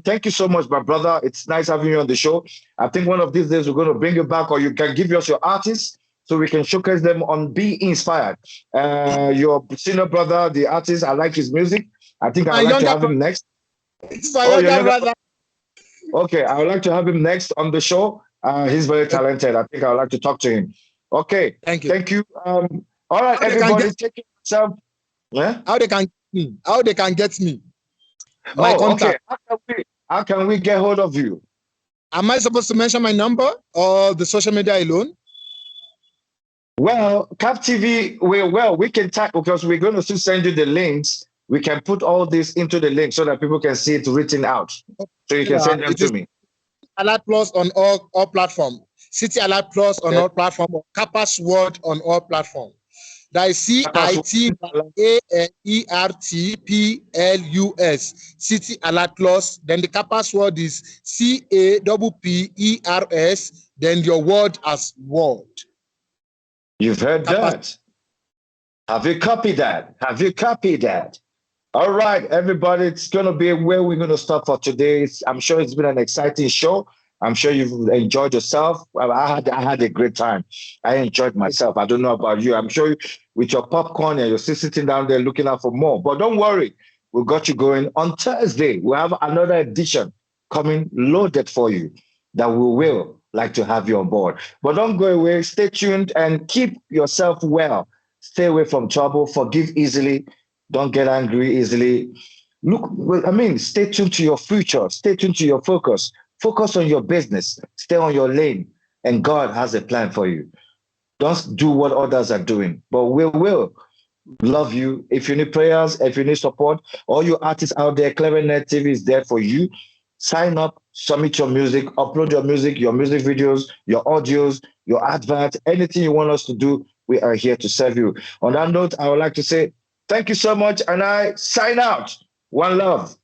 Speaker 1: thank you so much, my brother. It's nice having you on the show. I think one of these days we're going to bring you back, or you can give us your artists so we can showcase them on Be Inspired. Your senior brother, the artist, I like his music. I think I'd like to have him next.
Speaker 2: It's my younger brother.
Speaker 1: Okay, I would like to have him next on the show. He's very talented. I think I would like to talk to him. Okay.
Speaker 2: Thank you.
Speaker 1: Thank you. All right, everybody, take care of yourself. Yeah.
Speaker 2: How they can get me? My contact.
Speaker 1: Okay. How can we get hold of you?
Speaker 2: Am I supposed to mention my number or the social media alone?
Speaker 1: Well, CAP TV, we can type, because we're going to still send you the links. We can put all this into the link so that people can see it written out. So you can send them to me.
Speaker 2: Alive Plus on all platforms. City Alive Plus on all platforms. Or Kappa's Word on all platforms. That is CITAERTPLUS. City Alive Plus. Then the Kappa's Word is CAPPERS. Then your word as word.
Speaker 1: You've heard that. Have you copied that? All right, everybody, it's going to be where we're going to stop for today. I'm sure it's been an exciting show. I'm sure you've enjoyed yourself. I had a great time. I enjoyed myself. I don't know about you. I'm sure with your popcorn and you're still sitting down there looking out for more. But don't worry, we got you going. On Thursday, we have another edition coming loaded for you that we will like to have you on board. But don't go away. Stay tuned and keep yourself well. Stay away from trouble. Forgive easily. Don't get angry easily. Stay tuned to your future. Stay tuned to your focus. Focus on your business. Stay on your lane. And God has a plan for you. Don't do what others are doing. But we will love you. If you need prayers, if you need support, all you artists out there, Clevenard TV is there for you. Sign up, submit your music, upload your music videos, your audios, your adverts, anything you want us to do. We are here to serve you. On that note, I would like to say thank you so much, and I sign out. One love.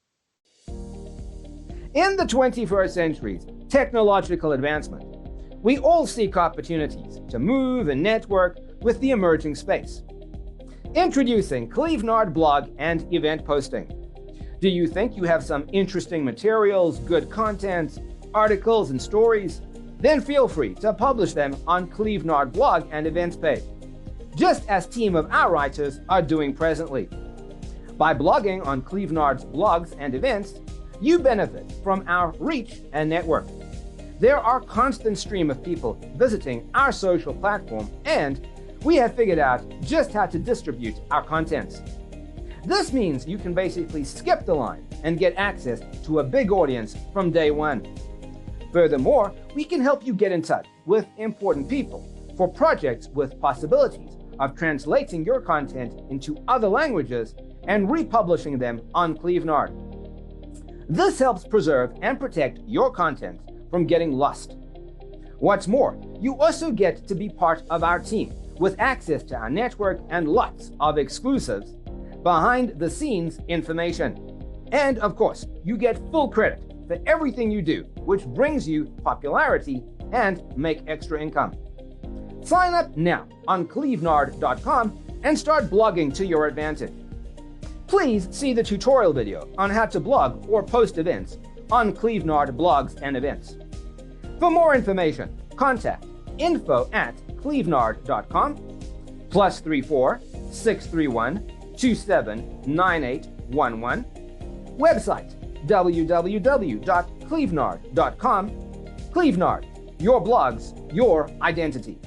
Speaker 3: In the 21st century's technological advancement, we all seek opportunities to move and network with the emerging space. Introducing Clevenard blog and event posting. Do you think you have some interesting materials, good content, articles, and stories? Then feel free to publish them on Clevenard blog and events page, just as team of our writers are doing presently. By blogging on Clevenard's blogs and events, you benefit from our reach and network. There are constant stream of people visiting our social platform, and we have figured out just how to distribute our contents. This means you can basically skip the line and get access to a big audience from day one. Furthermore, we can help you get in touch with important people for projects with possibilities of translating your content into other languages and republishing them on Clevenard. This helps preserve and protect your content from getting lost. What's more, you also get to be part of our team with access to our network and lots of exclusives, behind-the-scenes information. And of course, you get full credit for everything you do, which brings you popularity and make extra income. Sign up now on clevenard.com and start blogging to your advantage. Please see the tutorial video on how to blog or post events on Clevenard blogs and events. For more information, contact info@clevenard.com +34 631 279811. Website www.clevenard.com. Clevenard, your blogs, your identity.